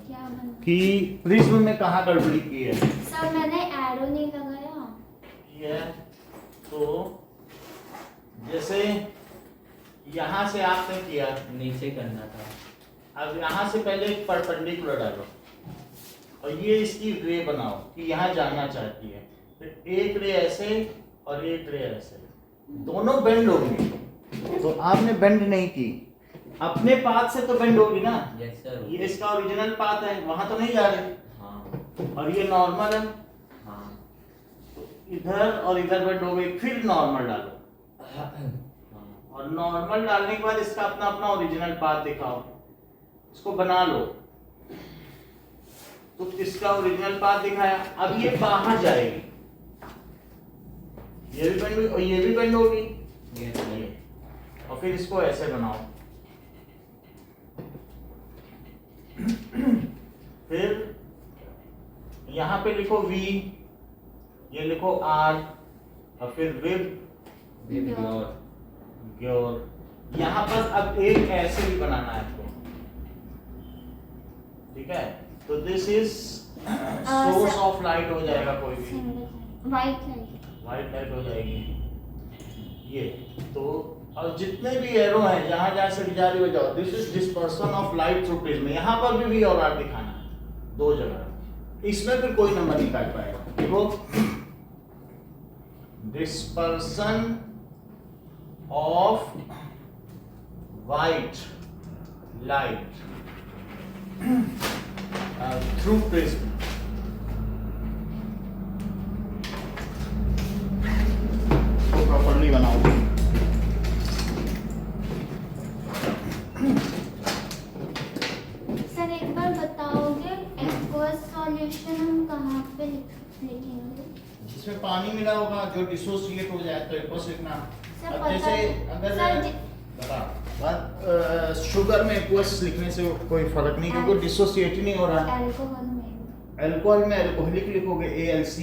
क्या बना? कि प्रिज्म में कहाँ गड़बड़ी की है। सर मैंने एरो नहीं लगाया। ये तो जैसे यहाँ से आपने किया, नीचे करना था। अब यहाँ से पहले एक परपेंडिकुलर डालो और ये इसकी रे बनाओ कि यहाँ जाना चाहती है। फिर एक रे ऐसे और एक रे ऐसे, दोनों बेंड होंगी। तो आपने बेंड नहीं की, अपने पाथ से तो बेंड होगी ना। Yes sir. ये इसका ओरिजिनल पाथ है, वहां तो नहीं जा रहे। हाँ और ये नॉर्मल है, हाँ तो इधर और इधर बेंड हो गई। फिर नॉर्मल डालो हाँ। और नॉर्मल डालने के बाद इसका अपना अपना ओरिजिनल पाथ दिखाओ, इसको बना लो। तो इसका ओरिजिनल पाथ दिखाया। अब ये बाहर जाएगी, ये भी बेंड हुई और ये भी बेंड होगी। Yes sir. ये और फिर इसको ऐसे बनाओ। फिर यहाँ पे लिखो V, ये लिखो R और फिर विब ग्योर। यहाँ पर अब एक ऐसे भी बनाना है आपको, ठीक है। तो this is source of light हो जाएगा, कोई भी व्हाइट लाइट। व्हाइट लाइट हो जाएगी ये। तो और जितने भी एरो हैं जहां जहां से जारी हो जाओ, this is dispersion of light through prism. यहाँ पर भी V और R दिखाना है, दो जगह। इसमें फिर कोई नंबर नहीं काट पाएगा। देखो, dispersion of white light through prism. तो प्रॉपर्ली बनाओ। सर एक बार बताओगे एक्वस सॉल्यूशन हम कहाँ पे लिखेंगे? जिसमें पानी मिला होगा, जो डिसोसिएट हो जाए तो एक्वस लिखना। सर अब पता जैसे अगर सर बता शुगर में एक्वस लिखने से कोई फर्क नहीं, क्योंकि डिसोसिएट ही नहीं हो रहा। अल्कोहल में अल्कोहल में अल्कोहलिक लिखोगे ALC,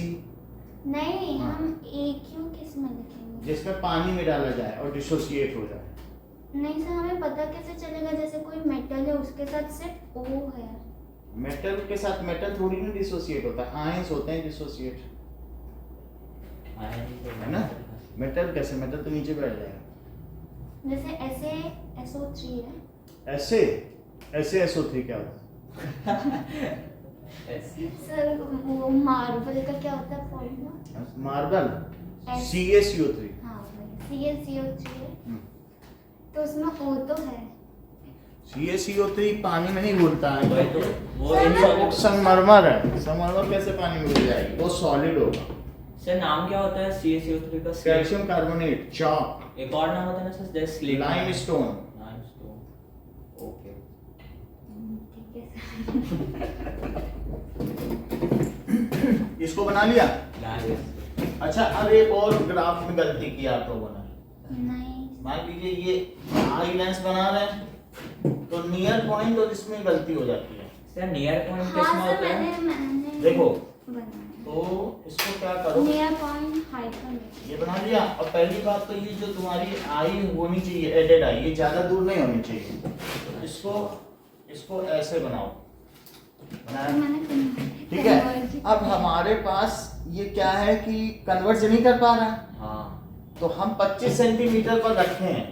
नहीं, हाँ। हम AQ किस में लिखेंगे? जिसमें पानी में डाला जाए और डिसोसिएट हो जाए। नहीं सर, हमें पता कैसे चलेगा? जैसे कोई मेटल है उसके साथ सिर्फ O है। मेटल के साथ मेटल थोड़ी ना डिसोसिएट होता है, आयंस होते हैं डिसोसिएट, है ना। मेटल कैसे, मेटल तो नीचे बैठ जाएगा। जैसे ऐसे SO3 है। ऐसे ऐसे SO3 क्या होता सर वो मार्बल का क्या होता है फॉर्मूला? है? Marble S- CaCO3। हाँ वही CaCO3 है। तो उसमें O तो है। CaCO3 पानी में नहीं घुलता है, वही तो, वो वो संगमरमर है। संगमरमर कैसे पानी में घुल जाएगी, वो सॉलिड होगा। सर नाम क्या होता है CaCO3 का? कैल्शियम कार्बोनेट, चॉक, एक और नाम होता है ना सर, जैसे स्लेट। लाइमस्टोन। लाइमस्टोन। ओके। ठीक है सर। इसको बना लिया। लाइम। अच्छा, अब एक और ग्राफ में गलती की आप लोगों ने। नहीं मान लीजिए ये आई लेंस बना रहे हैं, तो नियर पॉइंट और इसमें गलती हो जाती है। सर नियर पॉइंट हाँ किसमें सर, होता है? मैंने देखो, बनाया। तो इसको क्या करो, नियर पॉइंट हाइपन। ये बना लिया। और पहली बात तो ये जो तुम्हारी आई होनी चाहिए, एडेड आई, ये ज्यादा दूर नहीं होनी चाहिए। तो इसको ऐसे बनाओ, बनाया, ठीक है। अब हमारे पास ये क्या है कि कन्वर्ज नहीं कर पा रहा है, हाँ। तो हम 25 सेंटीमीटर पर रखे हैं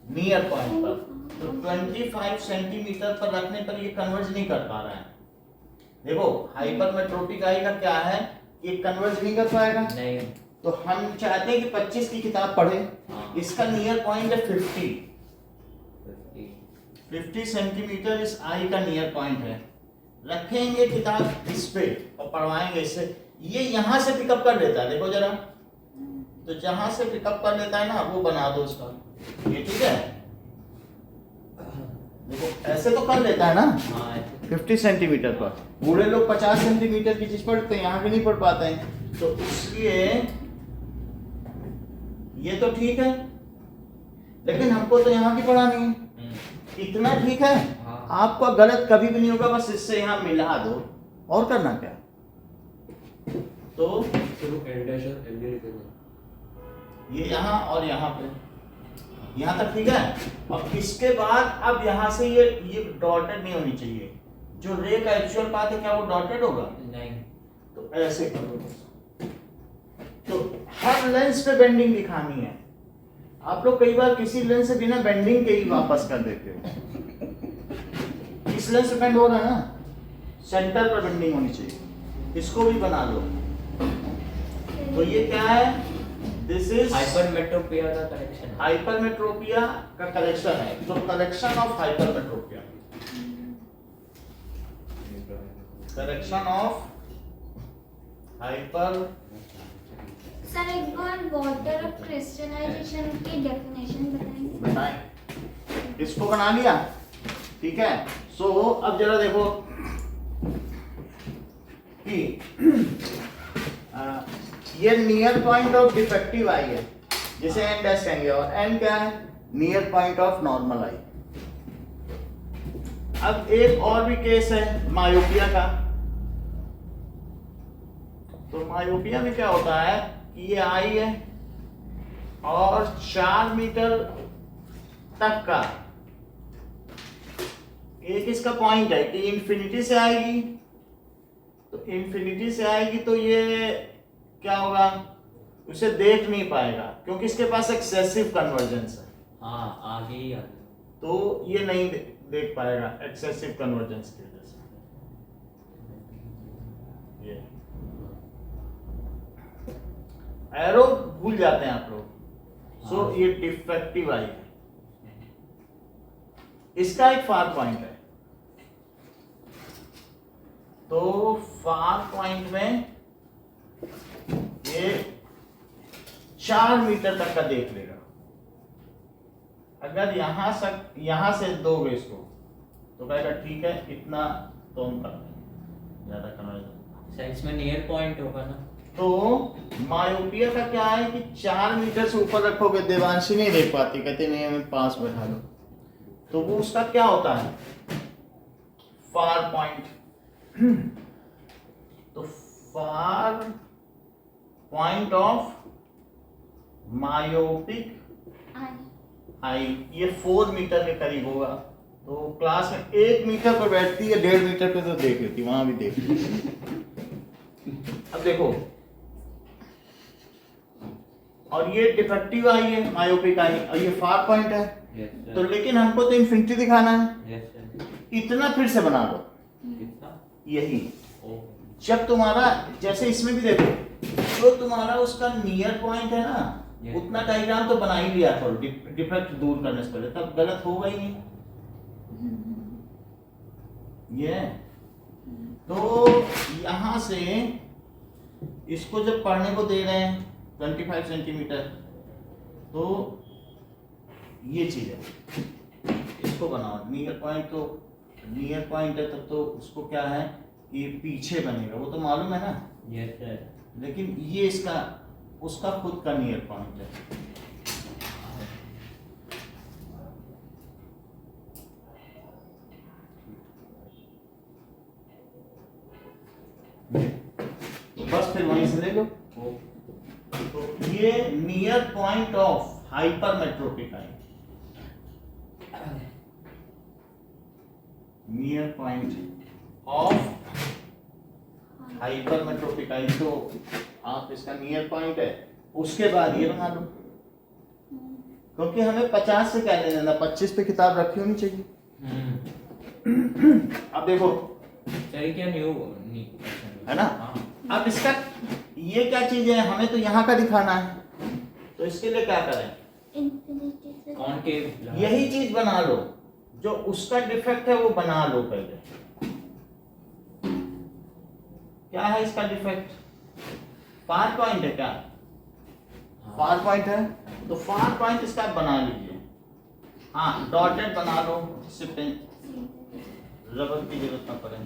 नियर पॉइंट पर। तो 25 सेंटीमीटर पर रखने पर ये कन्वर्ज नहीं कर पा रहा है। देखो, हाइपरमेट्रोपिक आई का क्या है, ये कन्वर्ज नहीं कर पाएगा। नहीं। तो हम चाहते हैं कि 25 की किताब पढ़े। हाँ। इसका नियर पॉइंट है 50 50। 50 सेंटीमीटर इस आई का नियर पॉइंट है। रखेंगे किताब इस पे और पढ़वाएंगे इससे। ये यहाँ से पिकअप कर लेता है, देखो जरा, तो जहां से पिकअप कर लेता है ना, वो बना दो उसका, ये ठीक है। देखो ऐसे तो कर लेता है ना हाँ 50 सेंटीमीटर पर। बूढ़े लोग 50 सेंटीमीटर की चीज पढ़ते हैं, यहाँ भी नहीं पढ़ पाते हैं। तो इसलिए ये तो ठीक है, लेकिन हमको तो यहाँ की पढ़ानी है। इतना ठीक है, हाँ। आपका गलत कभी भी नहीं होगा, बस इससे यहाँ मिला दो और करना क्या। तो ये यहाँ और यहाँ पे, यहाँ तक ठीक है। अब इसके बाद अब यहाँ से ये डॉटेड नहीं होनी चाहिए, जो रे का एक्चुअल पाथ है क्या वो डॉटेड होगा? नहीं। तो ऐसे करो। तो हर लेंस पे बेंडिंग दिखानी है। आप लोग कई बार किसी लेंस से बिना बेंडिंग के ही वापस कर देते हो। इस लेंस पे बेंड हो रहा है ना, सेंटर पर बेंडिंग होनी चाहिए। इसको भी बना लो। तो ये क्या है? दिस इज हाइपरमेट्रोपिया का करेक्शन। हाइपरमेट्रोपिया का करेक्शन है। तो correction of hypermetropia, correction of hyper. Sir एक बार वाटर ऑफ क्रिस्टलाइजेशन की डेफिनेशन बताएंगे? बताएं। इसको बना लिया, ठीक है। सो अब जरा देखो कि ये नियर पॉइंट ऑफ डिफेक्टिव आई है, जिसे एन डैश कहेंगे, और एन क्या है? नियर पॉइंट ऑफ नॉर्मल आई। अब एक और भी केस है मायोपिया का। तो मायोपिया में क्या होता है कि ये आई है और 4 मीटर तक का एक इसका पॉइंट है कि इंफिनिटी से आएगी। तो इंफिनिटी से आएगी तो ये क्या होगा? उसे देख नहीं पाएगा क्योंकि इसके पास एक्सेसिव कन्वर्जेंस है। हाँ, आगे ही आगे। तो ये नहीं देख पाएगा एक्सेसिव कन्वर्जेंस की वजह से। ये एरो भूल जाते हैं आप लोग। सो ये डिफेक्टिव आई है। इसका एक फार पॉइंट है। तो फार पॉइंट में ये 4 मीटर तक का देख लेगा। अगर यहां से दोगे इसको तो कहेगा ठीक है, इतना तो हम कर देंगे, ज्यादा करना है। साइंस में नियर पॉइंट होगा ना। तो मायोपिया का क्या है कि 4 मीटर से ऊपर रखोगे, देवांशी नहीं देख पाती, कहते नहीं हमें पास बैठा लो। तो वो उसका क्या होता है? Far point. तो far point of myopic eye ये 4 मीटर के करीब होगा। तो क्लास में 1 मीटर पर बैठती है, 1.5 मीटर पे तो देख लेती, वहां भी देख लेती। अब देखो, और ये डिफेक्टिव आई है, मायोपिक आई, और ये फार पॉइंट है। Yes, तो लेकिन हमको तो इंफिनिटी दिखाना है। Yes, sir. इतना फिर से बना लो, कितना? यही। Oh. जब तुम्हारा, जैसे इसमें भी देखो, जो तुम्हारा उसका नियर पॉइंट है ना, Yes. उतना डायग्राम तो बना ही लिया था डिफेक्ट दूर करने से पहले, तब गलत होगा ही नहीं। ये तो यहां से इसको जब पढ़ने को दे रहे हैं 25 सेंटीमीटर, तो ये चीज है, इसको बनाओ। नियर पॉइंट तो नियर पॉइंट है, तब तो उसको क्या है कि पीछे बनेगा, वो तो मालूम है ना। Yes, sir. लेकिन ये इसका उसका खुद का नियर पॉइंट है। बस फिर वहीं से ले लो। Oh. तो ये near point of hypermetropic eye, near point of hypermetropic eye. तो आप इसका नियर पॉइंट है, उसके बाद ये बना लो, क्योंकि हमें 50 से क्या लेना, 25 पे किताब रखी होनी चाहिए। अब देखो, सर क्या न्यू है ना। हाँ. अब इसका ये क्या चीज है, हमें तो यहाँ का दिखाना है, तो इसके लिए क्या करें? इंफिनिटी से कॉनकेव यही चीज बना लो, जो उसका डिफेक्ट है वो बना लो पहले। क्या है इसका डिफेक्ट? फार पॉइंट है क्या? फार पॉइंट है, तो फार पॉइंट इसका बना लीजिए। हाँ, डॉटेड बना लो, जिससे पेन रबर की जरूरत ना पड़े।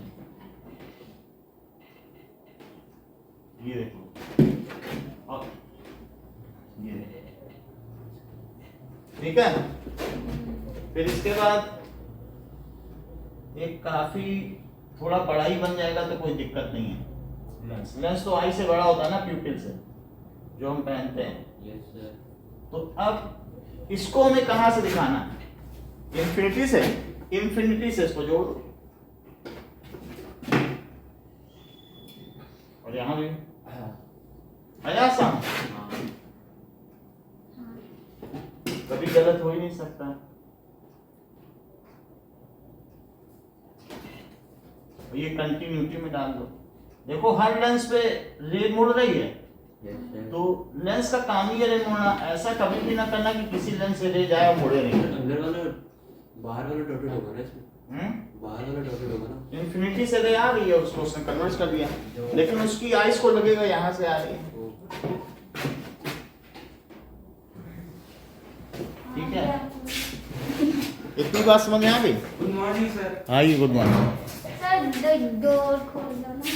ये देखो, और ये देखो, ठीक है। फिर इसके बाद एक काफी थोड़ा बड़ा ही बन जाएगा तो कोई दिक्कत नहीं है। लेंस तो आई से बड़ा होता है ना, प्यूपिल से, जो हम पहनते हैं। Yes, sir. तो अब इसको हमें कहां से दिखाना है? इंफिनिटी से। इंफिनिटी से इसको जोड़ दो, और यहाँ भी हाँ आया सम, हाँ कभी गलत हो ही नहीं सकता। ये कंटिन्यूटी में डाल दो। देखो हर लेंस पे रे मुड़ रही है, यस सर। तो लेंस का काम ही है रे मुड़ना। ऐसा कभी भी ना करना कि किसी लेंस से रे जाए और मुड़े नहीं। अंदर वाला बाहर वाला डॉटेड होगा ना इसमें, बाहर वाला डॉटेड होगा ना। इन्फिनिटी से रे आ रही है, उसको उसने कन्वर्ट कर दिया, लेकिन उसकी आइस को लगेगा यहाँ से आ रही है। ठीक है, इतनी बात समझ में आ गई? Good morning sir. आइए, गुड मॉर्निंग। सर डोर खोल दो ना।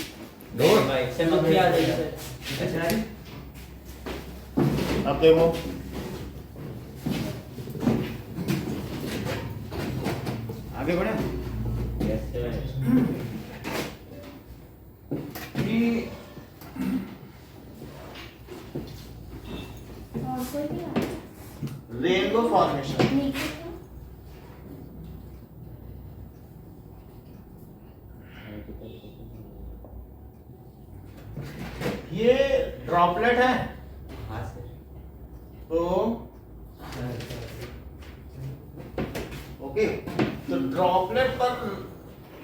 डोर भाई से मक्खी आ रही है सर। अच्छा अब देखो, आगे बढ़े। Yes sir. और कोई भी आ रेनबो फॉर्मेशन, नीचे क्यों? ये ड्रॉपलेट है, हाँ सर। तो ओके, तो ड्रॉपलेट पर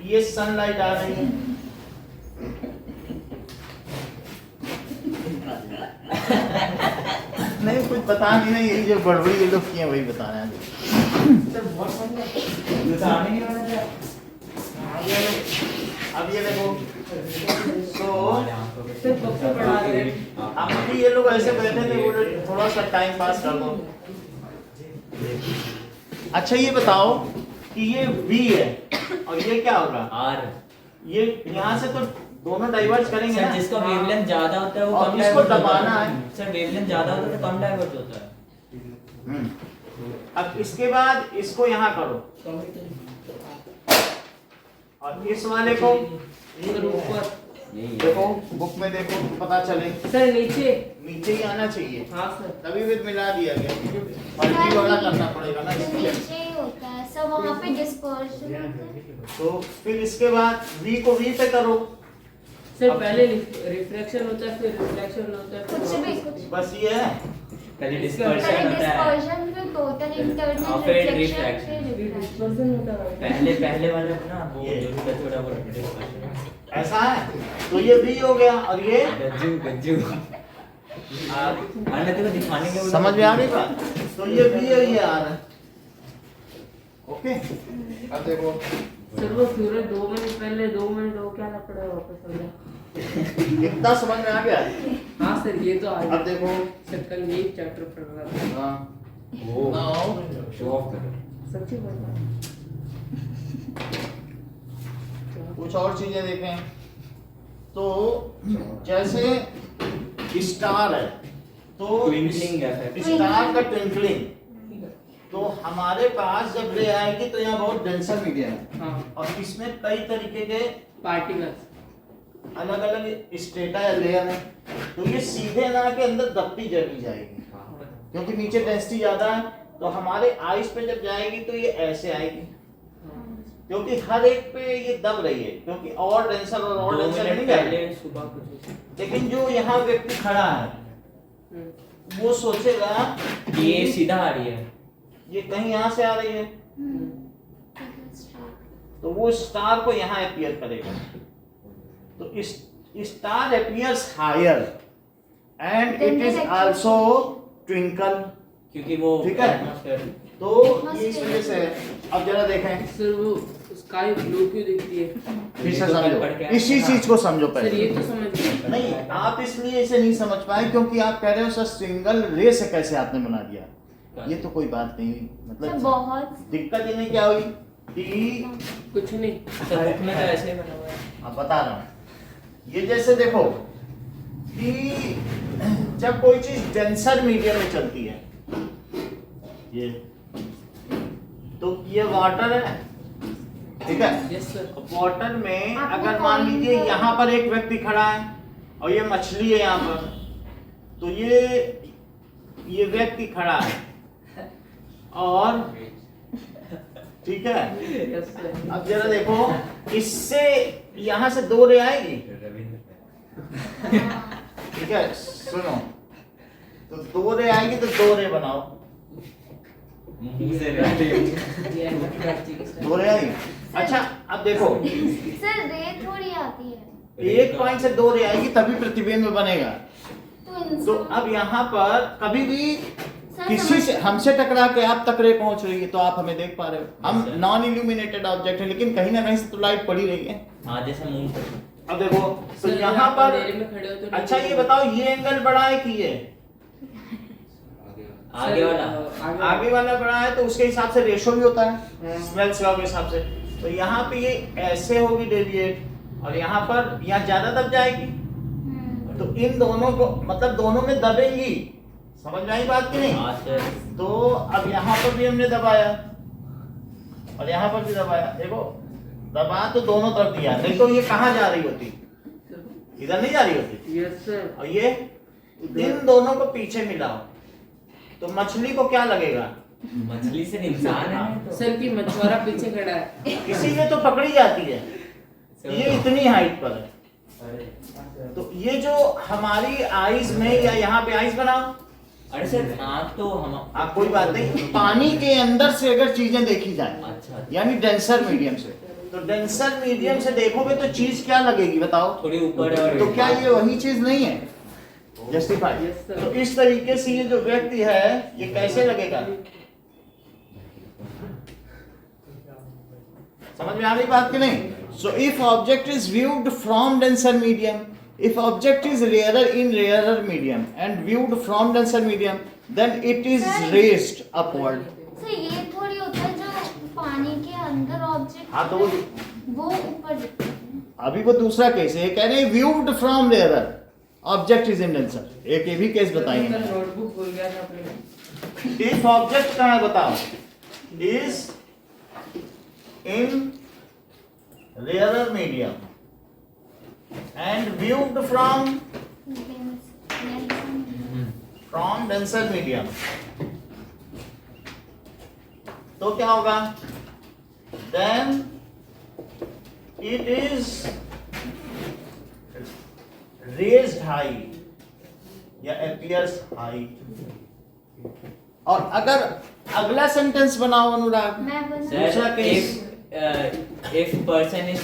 ये सनलाइट आ रही है। नहीं, कुछ बता नहीं, नहीं, यही जो गड़बड़ी ये लोग किए वही बता रहे हैं। अब ये देखो, तो अब भी ये लोग ऐसे बैठे थे, बोले थोड़ा सा टाइम पास कर दो। अच्छा ये बताओ कि ये V है और ये क्या होगा आर। ये यहाँ से तो दोनों डाइवर्ज करेंगे सर ना। जिसका वेवलेंथ ज्यादा होता है वो और कम इसको डाइवर्ट दबाना होता है। सर वेवलेंथ ज्यादा होता है तो कम डाइवर्ट होता है। अब इसके बाद इसको यहाँ करो और इस वाले को सर ऊपर, यही है। देखो, बुक में देखो तो पता चले, सर नीचे। नीचे ही आना चाहिए। हाँ सर। तभी भी मिला दिया गया, मल्टी वाला करना पड़ेगा ना तो इसलिए। नीचे ही होता है सब, वहाँ पे डिस्पर्शन होता है। तो फिर इसके बाद V को V पे करो। सर पहले रिफ्लेक्शन होता है, फिर रिफ्लेक्शन होता है, कुछ भी फिर कुछ बस ये है। पहले पहले डिस्पर्शन होता है। डिस्पर्शन फिर टोटल और इंटरनल फिर रिफ्लेक्शन refraction। फिर रिफ्लेक्शन। डिस्पर्शन होता है। पहले वाला ना वो ये। जो भी थोड़ा बहुत डिस्पर्शन। ऐसा है, तो ये V हो गया और ये गज्जू आप अन्य को दिखाने के समझ में आ गई बात? तो ये V है, ये R है। ओके, अब देखो, सर वो सूरज 2 मिनट पहले 2 मिनट हो क्या लपड़ा वापस हो गया। इतना समझ में आ गया? हाँ सर ये तो आ अब गया। देखो, सर कल ये चैप्टर पढ़ रहा था। हाँ, वो now, शो ऑफ करो। सच्ची बोल रहा हूँ। कुछ और चीजें देखें तो जैसे स्टार है, तो Twinkling effect। स्टार का ट्विंकलिंग, तो हमारे पास जब रे आएगी तो यहाँ बहुत डेंसर मीडियम है हाँ और इसमें कई तरीके के पार्टिकल्स। अलग अलग स्टेटा या लेयर है, तो ये सीधे ना के अंदर दबती चली जाएगी क्योंकि नीचे डेंसिटी ज्यादा है। तो हमारे आइस पे जब जाएगी तो ये ऐसे आएगी, क्योंकि हर एक पे ये दब रही है, क्योंकि और डेंसर और 2 डेंसर मिनट नहीं जाएगी। पहले सुबह कुछ लेकिन जो यहाँ व्यक्ति खड़ा है वो सोचेगा कि ये सीधा आ रही है। ये कहीं यहाँ से आ रही है, तो वो स्टार को यहाँ अपीयर करेगा। तो इस star appears higher and it is also twinkle, क्योंकि वो ठीक है। atmosphere- तो ये इस वजह से है। अब जरा देखें, सर वो स्काई ब्लू क्यों दिखती है? फिर से समझो, इसी चीज को समझो सर ये पहले। तो समझ गए। नहीं, आप इसलिए इसे नहीं समझ पाए क्योंकि आप कह रहे हो सर सिंगल रे से कैसे आपने बना दिया। ये तो कोई बात नहीं हुई, तो मतलब बहुत दिक्कत इन्हें क्या हुई कि कुछ नहीं। सर बुक में तो ऐसे ही बना हुआ है। अब बता रहा हूँ, ये जैसे देखो कि जब कोई चीज डेंसर मीडियम में चलती है, ये तो ये वाटर है, ठीक है। Yes sir. वाटर में आपने अगर मान कौन लीजिए सा- यहाँ पर एक व्यक्ति खड़ा है और ये मछली है यहाँ पर, तो ये व्यक्ति खड़ा है और ठीक है। Yes sir. अब जरा देखो, इससे यहाँ से 2 रे आएगी, हाँ, ठीक है, सुनो, तो 2 रे आएगी तो 2 रे बनाओ। मुंह से रहते हैं। ये बच्चे की स्टाइल। 2 रे आएगी। अच्छा अब देखो, सर रे थोड़ी आती है। 1 पॉइंट से 2 रे आएगी तभी प्रतिबिंब बनेगा। तो तो इंसान अब यहाँ पर कभी भी सर किसी समझ- से हमसे टकरा के आप तक रे पहुंच रही है तो आप हमें देख पा रहे हो। हम Yes, sir. Non illuminated object है, लेकिन कहीं ना कहीं से तो लाइट पड़ी रही है। हाँ जैसे मुंह से। अब देखो, तो सर, यहाँ आप पर अंधेरे में खड़े हो तो अच्छा ये बताओ, ये एंगल बड़ा है कि ये आगे वाला। आगे वाला बड़ा है, तो उसके हिसाब से रेशो भी होता है हाँ। स्मेल्स लॉ के हिसाब से। तो यहाँ पे ये ऐसे होगी डेविएट, और यहाँ पर यहाँ ज्यादा दब जाएगी। तो इन दोनों को मतलब दोनों में दबेंगी, समझ में आई बात की नहीं? हाँ सर। तो अब यहाँ पर भी हमने दबाया और यहाँ पर भी दबाया, देखो दबा तो दोनों तरफ दिया, नहीं तो ये कहाँ जा रही होती, इधर नहीं जा रही होती। Yes sir. और ये इन दोनों को पीछे मिलाओ तो मछली को क्या लगेगा? मछली से इंसान है तो। सर की मछुआरा पीछे खड़ा है। इसीलिए तो पकड़ी जाती है, ये इतनी हाइट पर है। अरे तो ये जो हमारी आइज में, या यहाँ पे आइज बनाओ, अरे सर आँख तो हम। आप कोई बात नहीं, पानी के अंदर से अगर चीजें देखी जाए, अच्छा। यानी डेंसर मीडियम से, तो डेंसर मीडियम से देखोगे तो चीज क्या लगेगी बताओ? थोड़ी ऊपर है और तो क्या ये वही चीज नहीं है? जस्टिफाई। Yes, sir. तो इस तरीके से ये जो व्यक्ति है ये कैसे लगेगा? समझ में आ रही बात कि नहीं? So if object is viewed from denser medium, if object is rarer in rarer medium and viewed from denser medium, then it is raised upward. Sir ये थोड़ी होता है जो पानी के अंदर ऑब्जेक्ट हाँ, तो वो ऊपर दिखता है। अभी वो दूसरा केस है, कह रहे हैं viewed from rarer object is in denser। एक ये भी केस बताइए। नोटबुक भूल गया था अपने। if object कहाँ है बताओ? is in rarer medium and viewed from denser medium, तो क्या होगा? then it is raised high या appears high। और अगर अगला सेंटेंस बनाओ अनुराग, मैं बना दूसरा sir case. if person is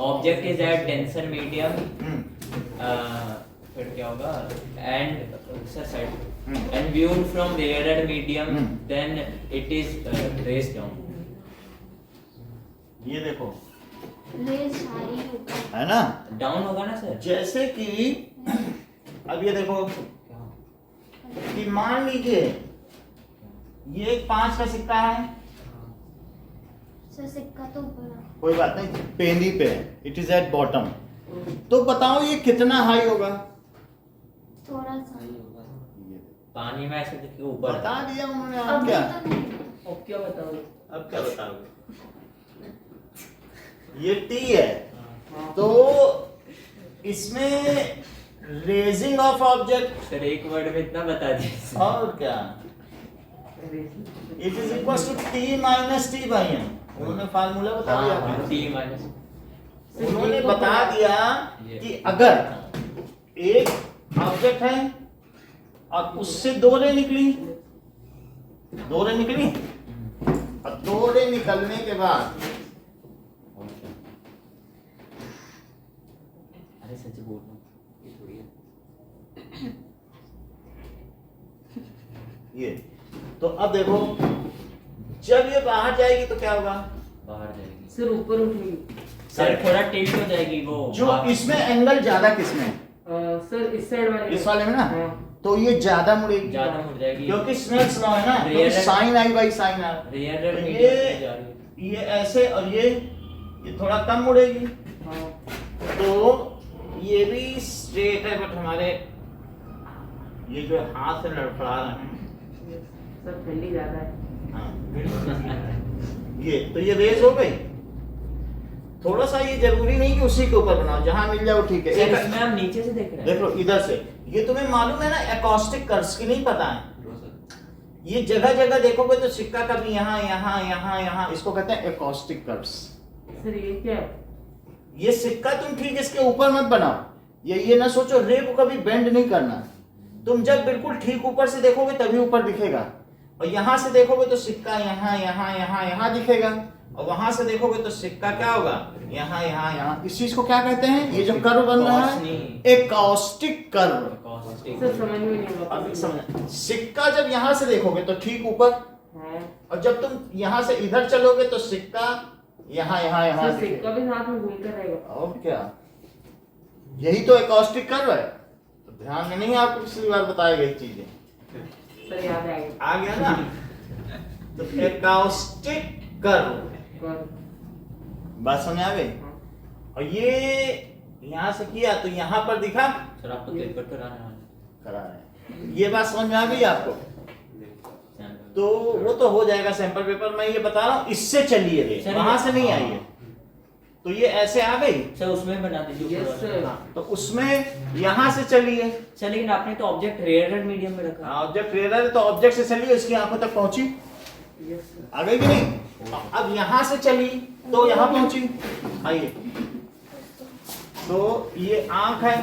object is at denser medium फिर क्या होगा? and sir side and viewed from rarer medium then it is raised down। ये देखो रेज हाई ऊपर। है ना, डाउन होगा ना सर? जैसे कि अब ये देखो कि मान लीजिए ये 5 का सिक्का है, सर सिक्का तो ऊपर है। कोई बात नहीं, पेंदी पे है, इट इज एट बॉटम, तो बताओ ये कितना हाई होगा? थोड़ा सा पानी में ऐसे देखिए ऊपर। बता दिया उन्होंने। आप अभी क्या तो नहीं। अब क्या बताओ? अब क्या बताओगे? ये टी है, तो इसमें रेजिंग ऑफ ऑब्जेक्ट, सर एक वर्ड में इतना बता दीजिए। और क्या, it is equal to T minus T by M. उन्होंने फार्मूला बता दिया आपको। T minus. उन्होंने बता दिया कि अगर एक ऑब्जेक्ट है और उससे 2 रे निकली, 2 रे निकली, और 2 रे निकलने के बाद अरे सच बोल रहा हूँ, ये थोड़ी है। ये, तो अब देखो जब ये बाहर जाएगी तो क्या होगा? बाहर जाएगी सर ऊपर उठेगी। सर थोड़ा टिल्ट हो जाएगी वो। जो इसमें एंगल ज्यादा किसमें है? सर इस साइड वाले इस वाले में ना, हाँ। तो ये ज्यादा मुड़ेगी, ज्यादा मुड़ जाएगी क्योंकि स्नेल्स लॉ है ना, तो Rear- sine i by sine r. Rare तो मीडियम पे जा रही है। ये ऐसे, और ये थोड़ा कम मुड़ेगी, हाँ। तो ये भी स्ट्रेट है, बट हमारे ये जो हाथ से लड़खड़ा रहे हैं, सर ठंडी ज्यादा है। हाँ, ये तो ये रेज हो गई। थोड़ा सा ये जरूरी नहीं कि उसी के ऊपर बनाओ, जहां मिल जाओ ठीक है। सर इसमें हम नीचे से देख रहे हैं। देख लो इधर से, ये तुम्हें मालूम है ना एकॉस्टिक कर्व्स की नहीं पता है? ये जगह जगह देखोगे तो सिक्का कभी यहाँ यहाँ यहाँ यहाँ, इसको कहते हैं एकॉस्टिक कर्व्स। सर ये क्या है? ये सिक्का तुम ठीक इसके ऊपर मत बनाओ, ये ना सोचो रे को कभी बेंड नहीं करना। तुम जब बिल्कुल ठीक ऊपर से देखोगे तभी ऊपर दिखेगा, और यहां से देखोगे तो सिक्का यहाँ यहाँ यहाँ यहाँ दिखेगा, और वहां से देखोगे तो सिक्का क्या होगा, यहाँ यहाँ यहाँ। इस चीज को क्या कहते हैं, ये जो कर्व बन रहा है, एकॉस्टिक कर्व। सर समझ में नहीं आ अब समझ, सिक्का जब यहाँ से देखोगे तो ठीक ऊपर, हाँ और जब तुम यहाँ से इधर चलोगे तो सिक्का यहाँ यहाँ यहाँ सर सिक्का भी साथ में घूमता रहेगा। और क्या, यही तो एकॉस्टिक कर्व है। तो ध्यान में नहीं, आपको पिछली बार बताई गई चीजें सर याद आएगा। आ गया ना। तो एकॉस्टिक कर्व बात समझ आ गई। और ये यहाँ से किया तो यहाँ पर दिखा, सर आपको पेपर कराना है। करा है, ये बात समझ में आ गई आपको। तो वो तो हो जाएगा सैंपल पेपर, मैं ये बता रहा हूँ इससे चलिए रे, सर, वहां से नहीं आई है। तो ये ऐसे आ गई, सर उसमें बना दीजिए। Yes sir. तो उसमें यहाँ से चलिए। सर लेकिन आपने तो ऑब्जेक्ट रेयर में रखा। ऑब्जेक्ट रेलर है तो ऑब्जेक्ट से चलिए, इसकी आंखों तक पहुंची, यस सर। आ गई कि नहीं। अब यहाँ से चली तो यहाँ पहुंची, आइए। तो ये आंख है,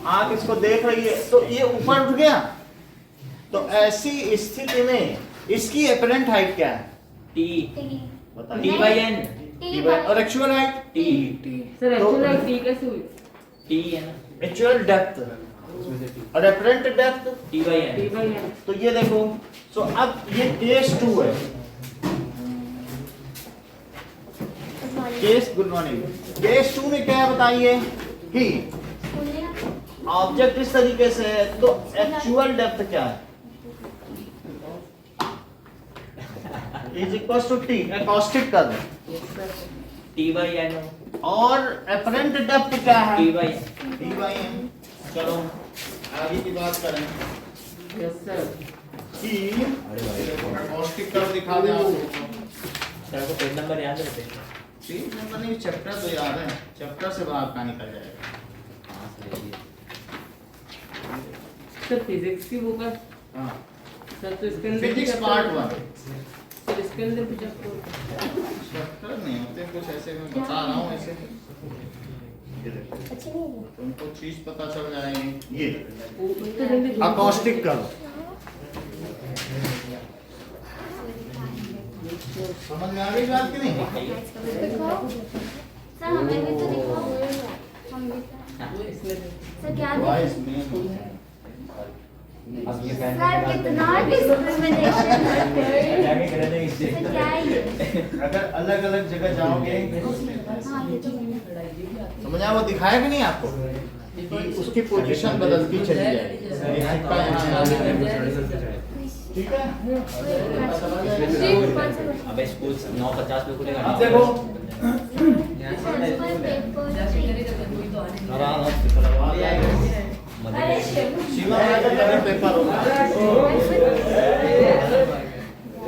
आंख इसको देख रही है, तो ये ऊपर उठ गया। तो ऐसी स्थिति में इसकी एपरेंट हाइट क्या है, टी बताइए। T by N. T by- और एक्चुअल हाइट, टी सर तो- एक्चुअली टी कैसे हुई? टी है ना, एक्चुअल डेप्थ और apparent depth, T by T N. By N. तो ये देखो। सो अब ये केस 2 है, केस, गुड मॉर्निंग। केस 2 में क्या है बताइए, कि ऑब्जेक्ट इस तरीके से है, तो एक्चुअल डेप्थ क्या है, is equal to T, acoustic कर दो। T by N. और एपरेंट डेप्थ क्या है, T by N. T by N. चलो आगे की बात करें यस सर। कि एकॉस्टिक कर्व दिखा दें आपको। सर आपको पेज नंबर याद रहते हैं? ठीक नंबर नहीं, चैप्टर तो याद है, चैप्टर से बाहर का निकल जाएगा। हाँ सर ये। सर फिजिक्स की बुक है हाँ, सर, तो इसके अंदर फिजिक्स chapter- पार्ट 1। सर इसके अंदर भी चैप्टर चैप्टर नहीं होते कुछ ऐसे, मैं बता रहा हूँ ऐसे। ये देखो, तुमको चीज पता चल जाएगी। ये एकॉस्टिक कर्व समझ में आ गई बात कि नहीं। दिखाओ सर, हमें भी तो दिखाओ, हम भी सर क्या वॉइस दिखाओ? में अब ये सर कितना डिस्क्रिमिनेशन करते हैं। करने इससे सर क्या है ये? अगर अलग अलग जगह जाओगे, हाँ ये तो मैंने समझ आया, वो दिखाया कि नहीं आपको, कि उसकी पोजीशन बदलती चली जाएगी। ये सिक्का यहाँ है, ठीक है। अबे स्कूल 9:50 पे खुलेगा। अब देखो, शिवा का कलर पेपर होगा।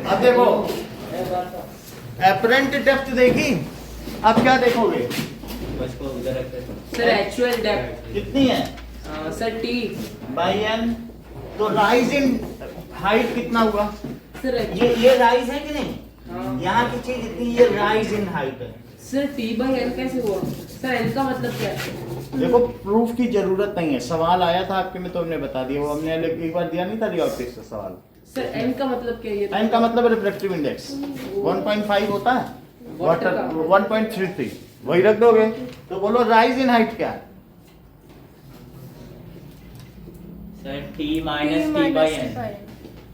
अब देखो, एपरेंट डेप्थ देखी, अब क्या देखोगे, बस को उधर रखते हैं। सर एक्चुअल डेप्थ कितनी है, सर टी। By N. तो राइज इन हाइट कितना हुआ, सर ये राइज है कि नहीं, हाँ। यहाँ की चीज इतनी, ये राइज इन हाइट है। सर टी बाई एन कैसे हुआ? सर एन का मतलब क्या है? देखो प्रूफ की जरूरत नहीं है, सवाल आया था आपके में तो हमने बता दिया, वो हमने एक बार दिया नहीं था रियोप्टिक्स से सवाल। सर एन का मतलब क्या है? ये एन का मतलब रिफ्रैक्टिव इंडेक्स 1.5 होता है, वाटर 1.33, वही रख दोगे। तो बोलो राइज इन हाइट क्या है, sir T minus T by N.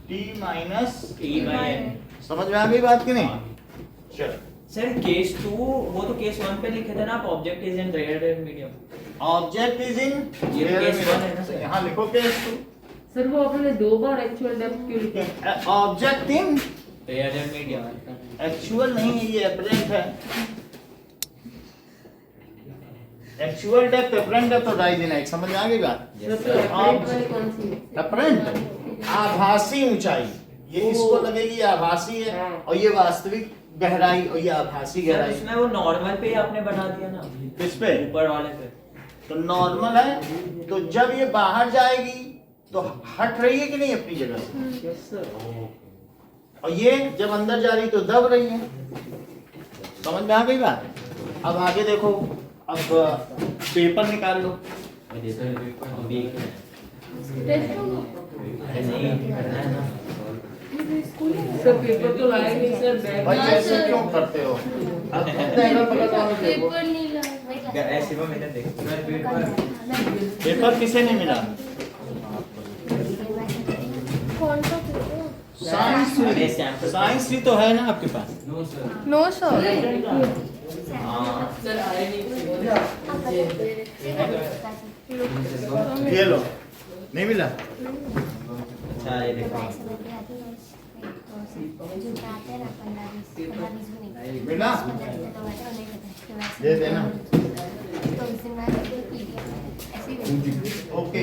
T minus. T by N. समझ में आ गई बात कि नहीं। चल, सर केस 2 वो तो केस 1 पे लिखे थे ना आप, object is in rare and medium. Object is in, ये case one है ना सर? यहाँ लिखो केस 2। सर वो आपने 2 बार एक्चुअल डेप्थ क्यों लिखा? Object in rare and medium. Actual नहीं है, ये एपरेंट है। एक्चुअल डेप्थ, एपरेंट डेप्थ और राइज इन हाइट, समझ में आ गई बात। सर तो एपरेंट वाली कौन सी है? एपरेंट आभासी ऊंचाई, ये इसको लगेगी ये आभासी है, हाँ। और ये वास्तविक गहराई, और ये आभासी सर गहराई। उसमें वो नॉर्मल पे ही आपने बना दिया ना, किस पे, ऊपर वाले पे। तो नॉर्मल है, तो जब ये बाहर जाएगी तो हट रही है कि नहीं अपनी जगह से, यस सर। और ये जब अंदर जा रही तो दब रही है। समझ में आ गई बात। अब आगे देखो, अब पेपर निकाल लो। अभी एक टेस्ट होगा अरे नहीं करना है ना। सर पेपर तो लाए नहीं सर, बैग भाई हाँ, ऐसे सर। क्यों करते हो? अब अपने एंगल पकड़ वाले देखो। पेपर नहीं लाया। ऐसे वो मैंने देखा पेपर किसे नहीं मिला? कौन सा पेपर? साइंस अरे सैंपल साइंस ही तो है ना आपके पास। No sir. हाँ सर आए नहीं ये लो, नहीं मिला? अच्छा ये देखो मिला? दे देना। ओके।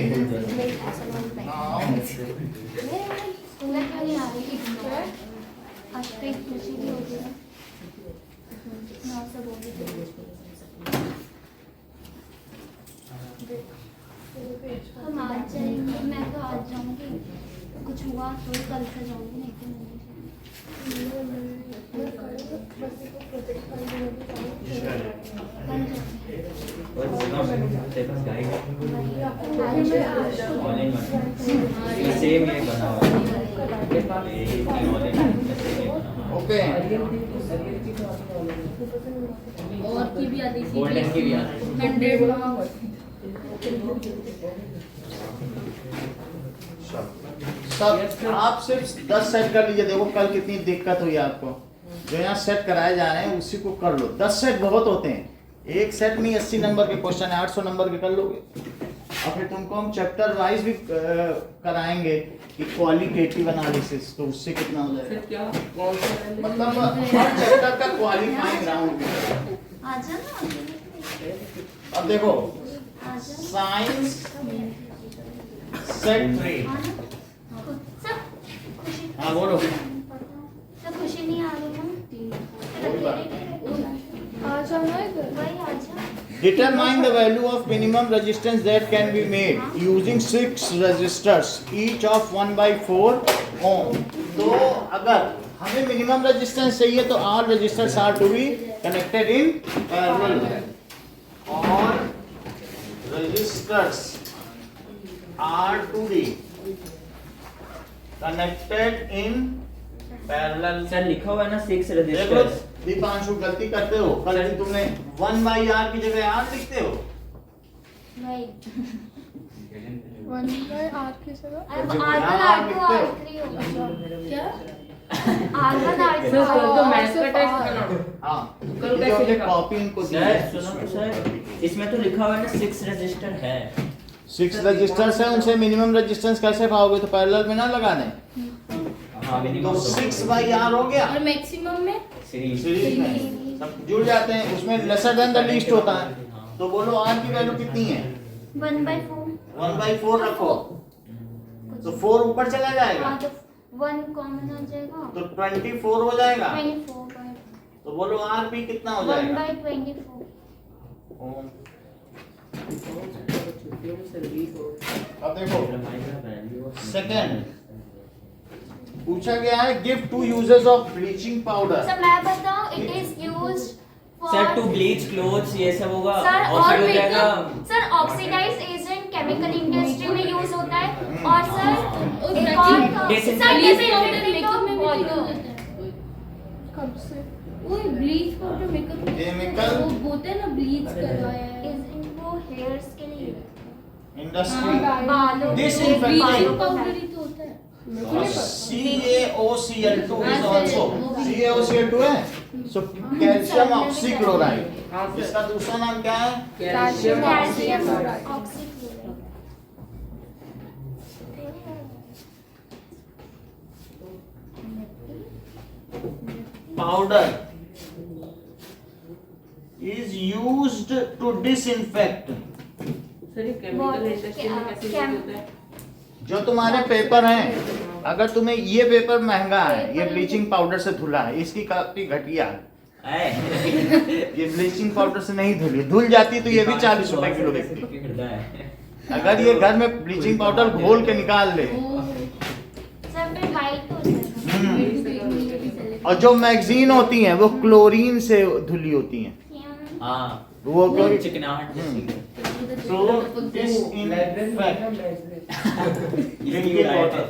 हम आज जाएंगे, मैं तो आज जाऊंगी, कुछ हुआ तो कल से जाऊंगी, नहीं तो नहीं और तेरे पास गाइड ऑनलाइन ये सेम ये बना हुआ है ये ऑनलाइन ओके। और की भी आती थी गोल्डन की भी आती है 100 सब आप सिर्फ 10 सेट कर लीजिए। देखो कल कितनी दिक्कत हुई आपको। जो यहाँ सेट कराए जा रहे हैं उसी को कर लो। 10 सेट बहुत होते हैं, एक सेट में 80 नंबर के क्वेश्चन है, 800 नंबर के कर लोगे। और फिर तुमको हम चैप्टर वाइज भी कराएंगे कि क्वालिटेटिव एनालिसिस, तो उससे कितना हो सर जाएगा। क्या कौन सा मतलब हर चैप्टर का क्वालिफाइंग राउंड। आजा ना, अब देखो आजा साइंस सेट 3। सब खुशी। हाँ बोलो। सब खुशी नहीं आ रही ना, आजा ना इधर, भाई आजा। Determine the value of minimum resistance that can be made using 6 resistors, each of 1/4 ohm. तो अगर हमें मिनिमम रेजिस्टेंस चाहिए तो all resistors are to be connected in parallel. All resistors are to be connected in parallel. Sir लिखा हुआ है ना 6 देखो रजिस्टर्स दीपांशु गलती करते हो, कल भी तुमने 1/r की जगह r लिखते हो। भाई 1/r की जगह अब यहाँ R1 R R2 लिखते हो। R3 होगा क्या? R1 R2 सर कल तो और मैथ्स का सिर्फ टेस्ट R। बना हाँ, कल ये कैसे हमने लिखा? कॉपी इनको दी सर है। सुनो तो सर इसमें तो लिखा हुआ है ना 6 रजिस्टर है 6 रजिस्टर्स है, उनसे मिनिमम रेजिस्टेंस कैसे पाओगे? तो पैरेलल में ना लगाने, हाँ तो मिनिमम 6/r हो गया। और मैक्सिमम में सीरीज सीरीज में सब जुड़ जाते हैं, उसमें लेसर देन द लीस्ट होता है। तो बोलो r की वैल्यू कितनी है? 1/4। 1/4 रखो, तो 4 ऊपर चला जाएगा, हाँ तो 1 कॉमन आ जाएगा, तो 24 हो जाएगा। 24 तो बोलो rp कितना हो 1 जाएगा? by 24। ओम। छुट्टियों में सर्विस हो अब देखो सेकंड पूछा गया है, give 2 uses of bleaching powder. Sir मैं बताऊं, it is used sir to bleach clothes ये सब होगा सर और और फिर हो जाएगा sir oxidise agent chemical industry में यूज होता है। और सर और एक और Disinfectant सर ब्लीच ये पाउडर मेकअप मेकअप में भी में यूज होता है। कब से? वो ब्लीच पाउडर मेकअप में Chemical- वो बोलते हैं ना ब्लीच करवाया है। वो हेयर्स के लिए इंडस्ट्री बालों के लिए, Disinfectant। बालों को पाउडर ही तो होता है। CaOCl2 is also CaOCl2 है, सो कैल्शियम ऑक्सीक्लोराइड। हाँ सर इसका दूसरा नाम क्या है? Calcium calcium oxychloride. Oxychloride. Powder is used to disinfect। Sir ये केमिकल इंडस्ट्री में कैसे यूज होता है? जो तुम्हारे पेपर हैं, अगर तुम्हें ये पेपर महंगा है, ये ब्लीचिंग पाउडर से धुला है, इसकी काफी घटिया है, ये ब्लीचिंग पाउडर से नहीं धुली, धुल जाती तो ये भी 40 रुपए किलो बिकती। अगर ये घर में ब्लीचिंग पाउडर घोल के निकाल ले, सर फिर वाइट हो जाएगा। और जो मैगजीन होती हैं वो क्लोरीन से धुली होती हैं, हाँ वो क्योंकि चिकनाहट जैसी so this in fact drinking water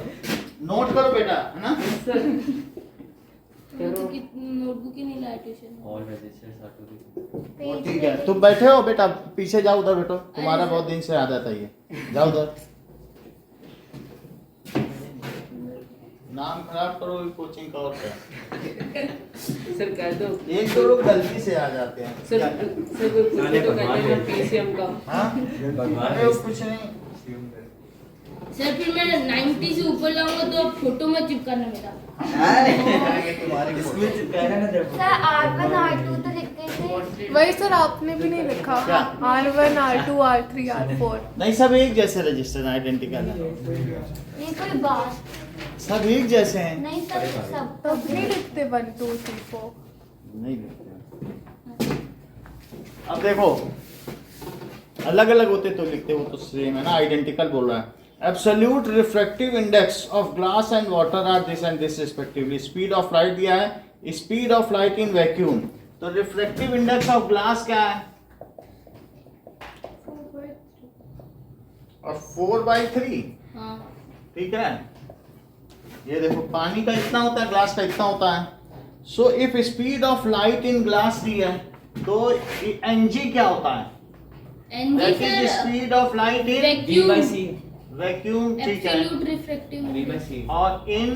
note करो बेटा है ना सर नोटबुक ही नहीं लाया ट्यूशन में। ऑल रजिस्टर्स आर टू वो ठीक है तुम बैठे हो बेटा पीछे जाओ उधर बैठो तुम्हारा बहुत दिन से आदत है ये जाओ उधर नाम खराब करो कोचिंग का और क्या सर कह दो एक दो लोग गलती से आ जाते हैं सर क्या? सर कोई पूछे तो कहते हैं पीसीएम का हाँ भगवान अरे वो कुछ नहीं सर फिर मैं 90 से ऊपर लाऊंगा तो अब फोटो में चिपकाना मेरा। तुम्हारी इसमें चिपकाएगा ना जब सर R1 R2 तो लिखते थे। वही सर आपने भी नहीं लिखा क्या? R1 R2 R3 R4 नहीं सब एक जैसे रजिस्टर आइडेंटिकल है ये कोई बात सब एक जैसे हैं नहीं सर सब तो नहीं लिखते 1 2 3 4 नहीं लिखते अब देखो अलग अलग होते तो लिखते वो तो सेम है ना आइडेंटिकल बोल रहा है absolute refractive index of glass and water are this and this respectively speed of light दिया है speed of light in vacuum तो रिफ्रैक्टिव इंडेक्स ऑफ ग्लास क्या है और 4/3 हाँ ठीक है ये देखो पानी का इतना होता है ग्लास का इतना होता है so if speed of light in glass दी है तो एनजी क्या होता है NG that is sir speed of light in vacuum V/C vacuum ठीक है एब्सोल्यूट रिफ्रैक्टिव V/C और इन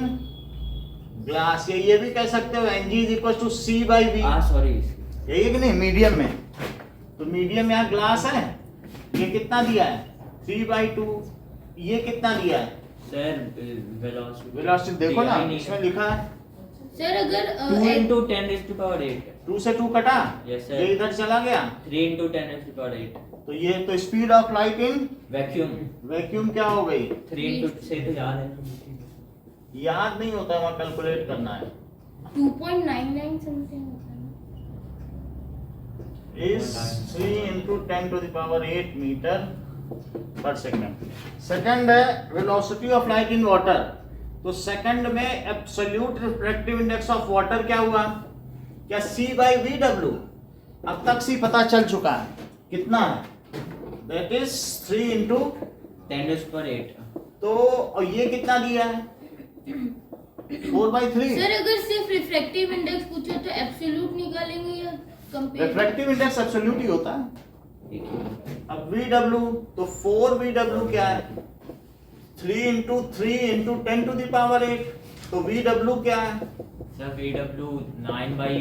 ग्लास ये भी कह सकते हो NG is equal to C/V हाँ सॉरी यही है कि नहीं मीडियम में तो मीडियम यहाँ ग्लास है ये कितना दिया है 3/2 ये कितना दिया है सर वेलोसिटी वेलोसिटी देखो ना इसमें लिखा है सर अगर 2 into 10⁸ 2 से 2 कटा Yes, sir. ये इधर चला गया 3 into 10⁸ तो ये तो speed of light in vacuum vacuum क्या हो गई 3 into से तो याद है याद नहीं होता वहाँ कैलकुलेट करना है 2.99 समथिंग होता है ना is 3 into 10 to the power 8 meter per second second है velocity of light in water तो सेकंड में absolute refractive index of water क्या हुआ क्या C/VW अब तक C पता चल चुका है कितना है दैट इज 3 into 10⁸ तो और ये कितना दिया है 4/3 सर अगर सिर्फ रिफ्रैक्टिव इंडेक्स पूछो तो एब्सोल्यूट निकालेंगे या कंपेयर रिफ्रैक्टिव इंडेक्स एब्सोल्यूट ही होता है एक ही अब VW तो 4VW क्या है 3 into 3 into 10 to the power 8 तो VW क्या है सर VW 9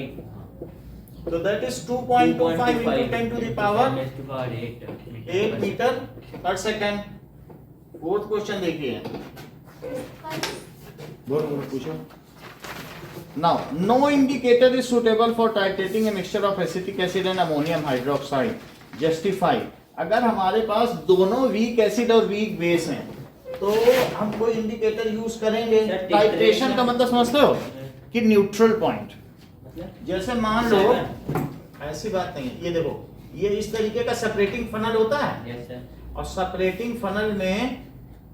तो दैट इज 2.25 into 10 to the power 8 metre पर सेकंड फोर्थ क्वेश्चन देखिए बोलो पूछो Now, no indicator is suitable for titrating a mixture of acetic acid and ammonium hydroxide. Justify. अगर हमारे पास दोनों वीक एसिड और वीक बेस हैं तो हम कोई इंडिकेटर यूज करेंगे Sir, टाइट्रेशन का मतलब समझते हो कि न्यूट्रल पॉइंट मतलब जैसे मान लो ऐसी बात नहीं है ये देखो ये इस तरीके का सेपरेटिंग फनल होता है यस सर और सेपरेटिंग फनल में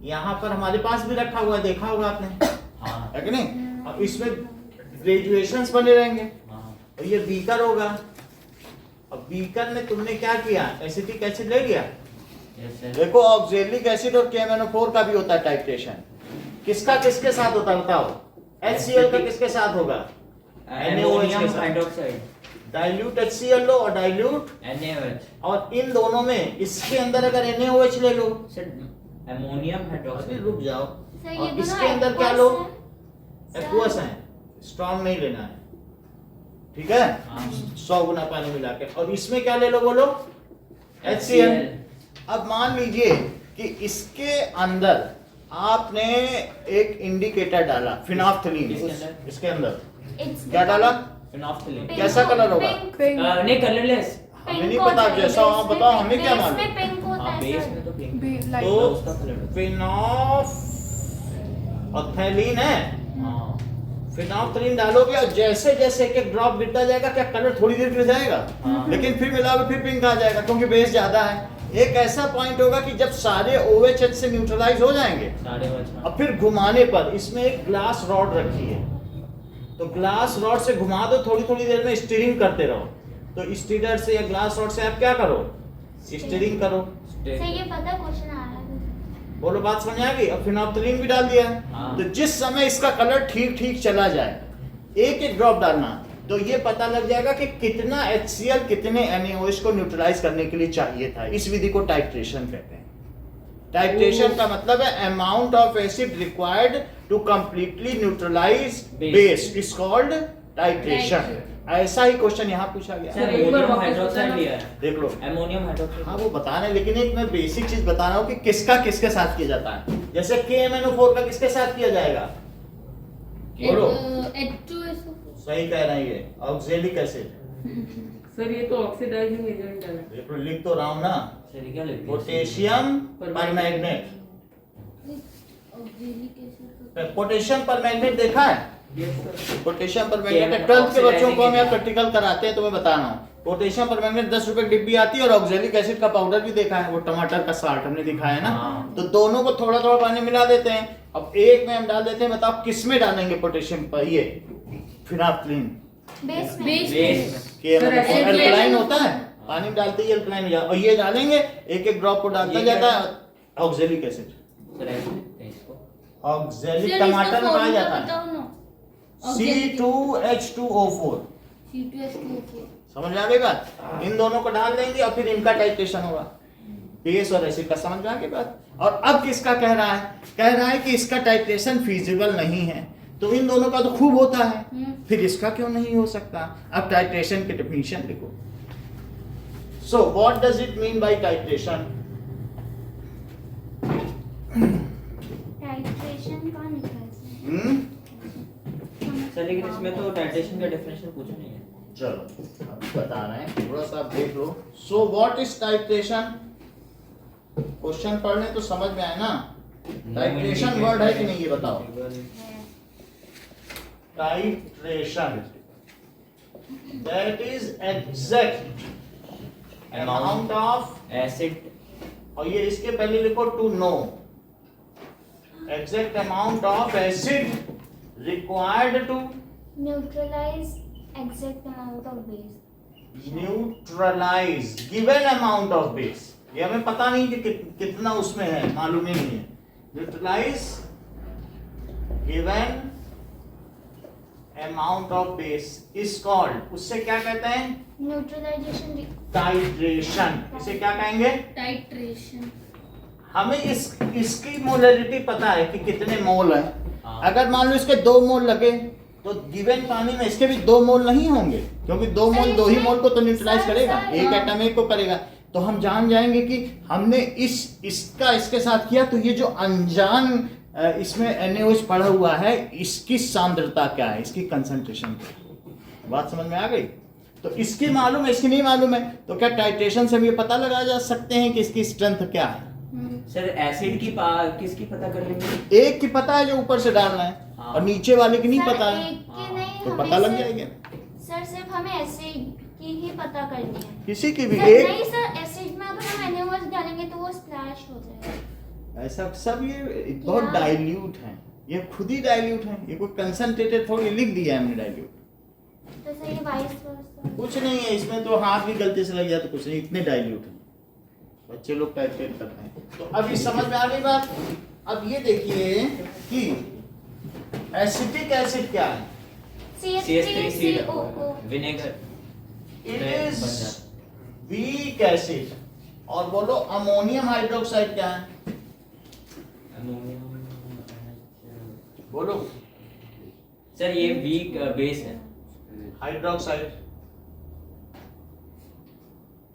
यहाँ पर हमारे पास भी रखा हुआ है देखा होगा आपने हाँ है कि नहीं अब इसमें ग्रेजुएशंस बने रहेंगे हाँ और ये बीकर होगा अब बीकर में तुमने क्या किया एसिटिक एसिड ले लिया यस सर देखो ऑक्जेलिक एसिड और KMnO4 का भी होता है टाइट्रेशन किसका किसके साथ होता है बताओ HCl का किसके साथ होगा अमोनियम हाइड्रोक्साइड डाइल्यूट HCl लो और डाइल्यूट NaOH और इन दोनों में इसके अंदर अगर NaOH ले लो सर अमोनियम अभी हाइड्रोक्साइड रुक जाओ सर ये और दोनों इसके अंदर क्या लो aqueous हैं। एक्वस है स्ट्रॉन्ग नहीं लेना है ठीक है हाँ 100 गुना पानी मिला के और इसमें क्या ले लो बोलो HCl अब मान लीजिए कि इसके अंदर आपने एक इंडिकेटर डाला फिनोल्फथलीन किसके अंदर? इसके अंदर It's क्या डाला फिनोल्फथलीन कैसा कलर होगा? Pink- पिंक नहीं कलरलेस हमें नहीं पता जैसा आप बताओ हमें क्या बेस मालूम में पिंक होता हाँ है बेस सर में तो पिंक भी तो लाइट उसका कलर फिनोल्फथलीन है हाँ फिनोल्फथलीन डालोगे और जैसे जैसे एक एक ड्रॉप गिरता जाएगा क्या कलर थोड़ी देर गिर जाएगा हाँ। लेकिन फिर मिलाओगे फिर पिंक आ जाएगा क्योंकि बेस ज्यादा है एक ऐसा पॉइंट होगा कि जब सारे OH से न्यूट्रलाइज हो जाएंगे साढ़े पाँच और फिर घुमाने पर इसमें एक ग्लास रॉड रखी है तो ग्लास रॉड से घुमा दो थोड़ी थोड़ी देर में स्टीयरिंग करते रहो तो स्टीरर से या ग्लास रॉड से आप क्या करो, स्टीयरिंग करो। सर ये पता क्वेश्चन आ रहा है। बोलो बात समझ आ गई। अब फिनोप्थलीन भी डाल दिया है। हाँ। तो जिस समय इसका कलर ठीक ठीक चला जाए, एक एक ड्रॉप डालना, तो ये पता लग जाएगा कि कितना HCl कितने NaOH को न्यूट्रलाइज करने के लिए चाहिए था। इस विधि को टाइट्रेशन कहते हैं। टाइट्रेशन का मतलब है amount of acid required to completely neutralise base is called titration. ऐसा ही क्वेश्चन यहाँ पूछा गया। सर एक बार अमोनियम वापस हाइड्रोक्साइड बताना। लिया है, देख लो। Ammonium hydroxide. हाँ वो बता रहे हैं, लेकिन एक मैं बेसिक चीज बता रहा हूँ कि किसका किसके साथ किया जाता है। जैसे KMnO4 का किसके साथ किया जाएगा, बोलो। H2SO4। सही कह रहे हैं, ये ऑक्जेलिक एसिड। सर ये तो ऑक्सीडाइजिंग एजेंट है। देखो लिख तो रहा हूँ ना, सर ये क्या लिखते हैं? Potassium permanganate. पोटेशियम परमैंगनेट देखा है? Yes sir. Potassium permanganate KMnO 12th के बच्चों को हम oxidizing प्रैक्टिकल कराते हैं, तो मैं बता रहा हूँ। पोटेशियम परमैंगनेट 10 रुपए की डिब्बी आती है, और ऑक्जेलिक एसिड का पाउडर भी देखा है, वो टमाटर का साल्ट हमने दिखाया है ना। हाँ। तो दोनों को थोड़ा थोड़ा पानी मिला देते हैं। अब एक में हम डाल देते हैं, बताओ किस में डालेंगे पोटेशियम पर, ये फिनोप्थलीन बेस में। Base base. के सर, ऐसे अल्कलाइन होता है, पानी में डालते ही अल्कलाइन हो जाता है। और ये डालेंगे, एक एक ड्रॉप को डालता ये जाता क्या है ऑक्जेलिक एसिड। सर ऐसे लिखते हैं इसको। ऑक्जेलिक टमाटर में पाया जाता है C2H2O4। C2H2O4। समझ आ गई बात? इन दोनों को डाल देंगे और फिर इनका टाइट्रेशन होगा। बेस और एसिड का समझ में आ गई बात? और अब किसका कह रहा है? कह रहा है कि इसका टाइट्रेशन फीजिबल नहीं है। तो इन दोनों का तो खूब होता है, फिर इसका क्यों नहीं हो सकता? अब टाइट्रेशन की डेफिनेशन लिखो। So what does it mean by titration? Titration कहाँ लिखा है इसमें? सर लेकिन इसमें तो टाइट्रेशन का डेफिनेशन पूछा नहीं है। चलो अब बता रहे हैं, थोड़ा सा आप देख लो। So what is titration? Question पढ़ने तो समझ में आए ना। टाइट्रेशन वर्ड है कि नहीं ये बताओ। Titration that is exact amount of acid, और ये इसके पहले लिखो to know exact amount of acid required to neutralise exact amount of base. Neutralise given amount of base. ये हमें पता नहीं कि कितना उसमें है, मालूम ही नहीं है। Neutralise given amount of base is called, उससे क्या कहते हैं? न्यूट्रलाइजेशन। टाइट्रेशन। इसे क्या कहेंगे? टाइट्रेशन। हमें इसकी मोलरिटी पता है कि कितने मोल है। हाँ। अगर मान लो इसके 2 मोल लगे, तो गिवन पानी में इसके भी 2 मोल नहीं होंगे, क्योंकि 2 मोल 2 ही मोल को तो न्यूट्रलाइज सर, करेगा, सर, एक हाँ। एटम एक को करेगा। तो हम जान जाएंगे कि हमने इसका इसके साथ किया, तो ये जो अनजान इसमें NaOH पड़ा हुआ है, इसकी सांद्रता क्या है, इसकी कंसंट्रेशन क्या है। बात समझ में आ गई? तो इसकी मालूम है, इसकी नहीं मालूम है, तो क्या टाइट्रेशन से हम ये पता लगा जा सकते हैं कि इसकी स्ट्रेंथ क्या है? सर एसिड की किसकी पता कर लेंगे? एक की पता है जो ऊपर से डालना है, हाँ। और नीचे वाले की नहीं सर, पता है, एक की नहीं, तो हमें पता लग सिर्फ- जाएगा। सर सिर्फ हमें एसिड की ही पता करनी है। किसी की भी सर एक नहीं सर, एसिड में अगर हम NaOH डालेंगे तो वो स्प्लैश हो जाएगा। ऐसा सब ये बहुत क्या? डाइल्यूट है, ये खुद ही डाइल्यूट है, ये कोई कंसंट्रेटेड थोड़ी लिख दिया है हमने डाइल्यूट। तो सर ये वाइस वर्सा। कुछ नहीं है इसमें, तो हाथ भी गलती से लग जाए तो कुछ नहीं, इतने डाइल्यूट है, बच्चे लोग टाइट्रेट करते हैं। तो अभी समझ में आ गई बात? अब ये देखिए कि एसिटिक एसिड क्या है? CH3COO। Vinegar. It is weak acid. और बोलो अमोनियम हाइड्रोक्साइड क्या है? बोलो। सर ये वीक बेस है। हाइड्रोक्साइड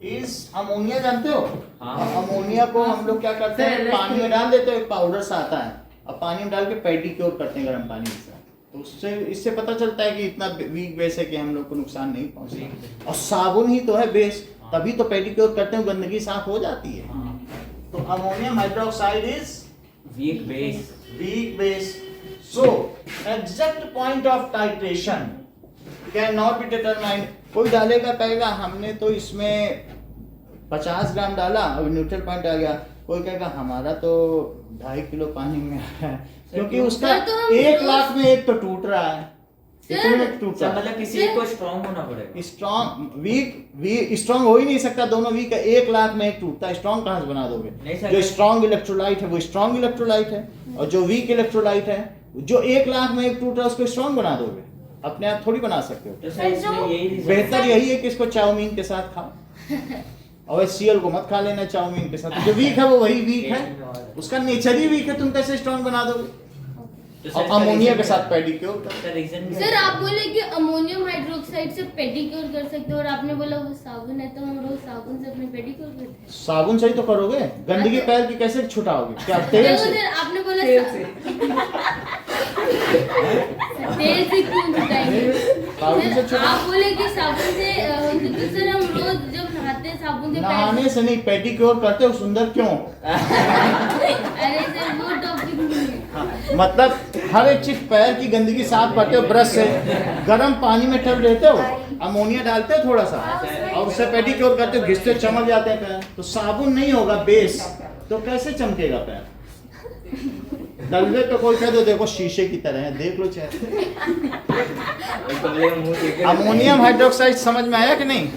इस अमोनिया जानते हो? हाँ। अमोनिया को हम लोग क्या करते हैं, सर, पानी में डाल देते हैं, एक पाउडर सा आता है, अब पानी में डाल के पेडिक्योर करते हैं गर्म पानी से, तो उससे इससे पता चलता है कि इतना वीक बेस है कि हम लोग को नुकसान नहीं पहुंचता। और साबुन ही तो है बेस, तभी तो पेडिक्योर करते हैं, गंदगी साफ हो जाती है। हाँ। तो ammonium hydroxide is weak base. weak base. So, exact point of titration cannot be determined. कोई डालेगा कहेगा हमने तो इसमें 50 ग्राम डाला, अब न्यूट्रल पॉइंट आ गया। कोई कहेगा हमारा तो 2.5 किलो पानी में आ रहा है, क्योंकि उसका सर, तो हम 1 रोज- लाख में एक तो टूट रहा है, कितने में टूटता सर है? मतलब किसी एक को स्ट्रांग होना पड़ेगा। स्ट्रॉन्ग वीक स्ट्रॉन्ग हो ही नहीं सकता, दोनों वीक है। 1 लाख में एक टूटता है, स्ट्रॉन्ग कहाँ से बना नहीं दोगे? सर। जो स्ट्रॉन्ग इलेक्ट्रोलाइट है वो स्ट्रॉन्ग इलेक्ट्रोलाइट है, और जो वीक इलेक्ट्रोलाइट है जो 1 लाख में एक टूट रहा है उसको स्ट्रॉन्ग बना दोगे? अपने आप थोड़ी बना सकते हो। तो सर इसमें यही reason- बेहतर यही है कि इसको चाउमीन के साथ खाओ, और सीएल को मत खा लेना चाउमीन के साथ। जो वीक है वो वही वीक है, उसका नेचर ही वीक है, तुम कैसे स्ट्रॉन्ग बना दोगे? तो सर और इसका अमोनिया के reason साथ पेडिक्योर करो। सर रीजन सर आप बोले कि अमोनियम हाइड्रोक्साइड से पेडिक्योर कर सकते हो, और आपने बोला वो साबुन है, तो हम रोज साबुन से अपने पेडिक्योर करते हैं। साबुन से ही तो करोगे, गंदगी पैर की कैसे छुटाओगे? क्या तेल देखो से? सर आपने बोला तेल से। तेल से क्यों छुटाएंगे? साबुन से सर, छुटाओ। आप बोले कि साबुन से होती, तो सर हम रोज जब नहाते हैं साबुन से नहाने से नहीं, पेडिक्योर करते हो सुंदर क्यों? अरे सर वो टॉपिक नहीं है। मतलब हर एक चीज पैर की गंदगी साफ करते हो ब्रश से, गर्म पानी में टब लेते हो, अमोनिया डालते हो थोड़ा सा, और उससे पेडिक्योर करते हो, घिसते चमक जाते हैं पैर। तो साबुन नहीं होगा बेस, तो कैसे चमकेगा पैर? तलवे पे कोई कह दो देखो शीशे की तरह है, देख लो चेहरे। अमोनियम हाइड्रोक्साइड समझ में आया कि नहीं?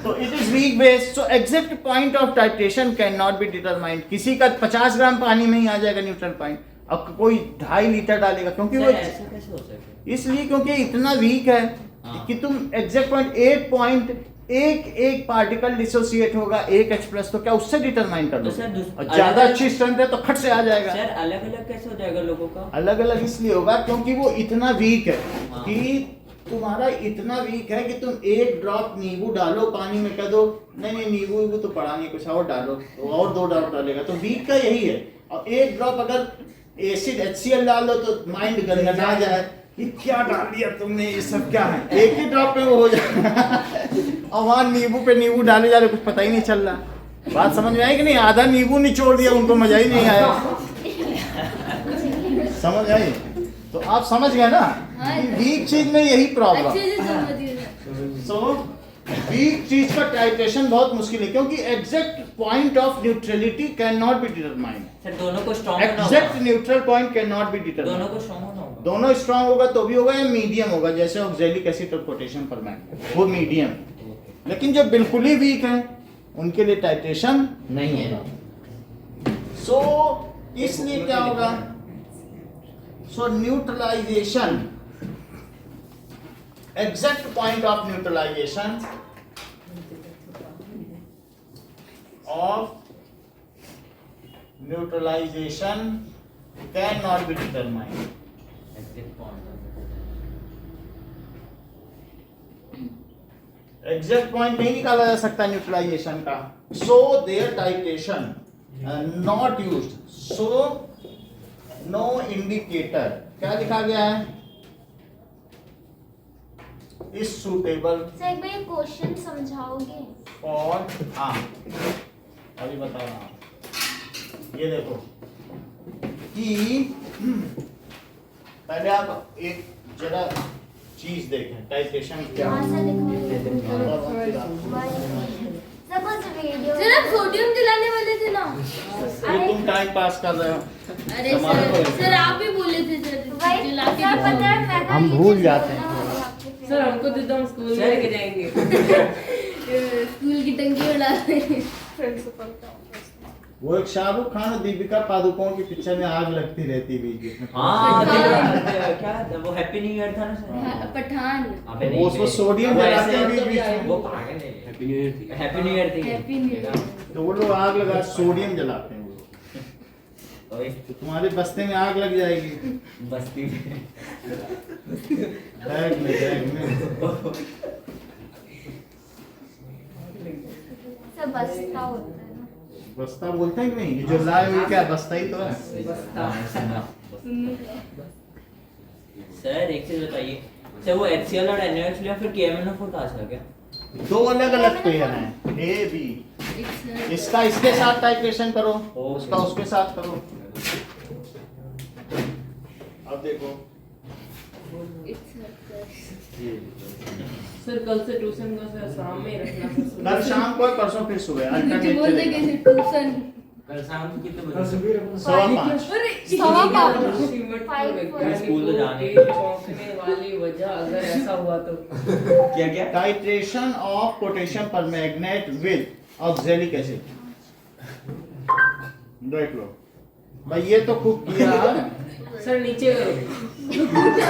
तो it is weak base, so exact point of titration can not be determined. किसी का 50 ग्राम पानी में ही आ जाएगा न्यूट्रल पॉइंट, अब कोई 2.5 लीटर डालेगा, क्योंकि वो ऐसा कैसे हो सकता है? इसलिए क्योंकि इतना वीक है कि तुम एग्जैक्ट पॉइंट एक पार्टिकल डिसोसिएट होगा 1 H+, तो क्या उससे डिटरमाइन कर तो दो? सर और ज्यादा अच्छी स्ट्रेंथ है तो खट से आ जाएगा। सर अलग अलग कैसे हो जाएगा लोगों का? अलग अलग इसलिए होगा क्योंकि वो इतना वीक है हाँ। कि तुम्हारा इतना वीक है कि तुम 1 ड्रॉप नींबू डालो पानी में, कह दो नहीं नींबू तो पड़ा नहीं, कुछ और डालो, तो और 2 ड्रॉप डालेगा। तो वीक का यही है। और 1 ड्रॉप अगर एसिड HCl डाल दो तो माइंड गंदा जाए कि क्या डाल दिया तुमने, ये सब क्या है। एक ही ड्रॉप में वो हो जाएगा। और वहाँ नींबू पे नींबू डाले जा रहे, कुछ पता ही नहीं चल रहा। बात समझ में आई कि नहीं? आधा नींबू निचोड़ दिया, उनको मजा ही नहीं आया। समझ आई? तो आप समझ गए ना कि वीक चीज में यही प्रॉब्लम। अच्छे से समझ गए सर। सो वीक चीज का टाइट्रेशन बहुत मुश्किल है, क्योंकि exact point of neutrality can not be determined. Sir दोनों को स्ट्रांग होना एग्जैक्ट होगा। Neutral point can not be दोनों डिटरमाइंड। को स्ट्रांग होना होगा। दोनों स्ट्रांग होगा तो भी होगा, या मीडियम होगा, जैसे ऑक्सैलिक एसिड और पोटेशियम परमैंगनेट, वो मीडियम। लेकिन जो बिल्कुल ही वीक है उनके लिए टाइट्रेशन नहीं है। सो इसलिए क्या होगा? So neutralization, exact point of neutralization cannot be determined. Exact point नहीं निकाला जा सकता न्यूट्रलाइजेशन का। So there titration not used, so no indicator. क्या लिखा गया है? इज सुटेबल सर एक बार ये क्वेश्चन समझाओगे? और अभी बता रहा हूं। ये देखो कि पहले आप एक जरा चीज देखें, टाइट्रेशन क्या हाँ सर दिखाओ। Suppose video. सर आप सोडियम जलाने वाले थे ना? ये तुम टाइम पास कर रहे हो। अरे सर आप ही बोले थे सर वही जला के सर दिखाओ। पता है मैं हम भूल जाते हैं। सर हमको तो एकदम स्कूल में लेके जाएंगे। स्कूल की टंकी में डाल रहे। प्रिंसिपल का वो एक शाहरुख खान और दीपिका पादुकोण की पिक्चर में आग लगती रहती बीच बीच में। हाँ पठान। क्या था वो? हैप्पी न्यू ईयर था ना सर? हाँ, पठान। अबे वो नहीं उसको थे। सोडियम वो जलाते ऐसे हैं तो बीच में। वो पागल है। हैप्पी न्यू ईयर थी। हैप्पी न्यू ईयर थी। Happy new year. तो वो लोग आग लगा सोडियम जलाते हैं वो लोग। ओए, तो तुम्हारे बस्ते में आग लग जाएगी। बस्ती में। बैग में सर बस्ता होता है ना। बस्ता बोलते हैं कि नहीं? ये जो लाए हुए क्या बस्ता ही तो है। सर एक चीज बताइए सर, वो HCl और NaOH लिया फिर KMnO4 कहाँ से आ गया? 2 अलग अलग पेयर हैं, ए बी। इसका इसके साथ टाइट्रेशन करो, उसका उसके साथ करो। अब देखो सर कल से ट्यूशन का सर शाम में ही रखना। कल शाम को परसों फिर सुबह मुझे अल्टरनेट बोलते चलेगा। कैसे ट्यूशन कल शाम को कितने बजे? 5:15। सवा पाँच। स्कूल तो जाने के लिए। चौंकने वाली वजह अगर ऐसा हुआ तो क्या क्या? Titration of potassium permanganate with oxalic acid. देख लो भाई, ये तो खूब किया। सर नीचे करो।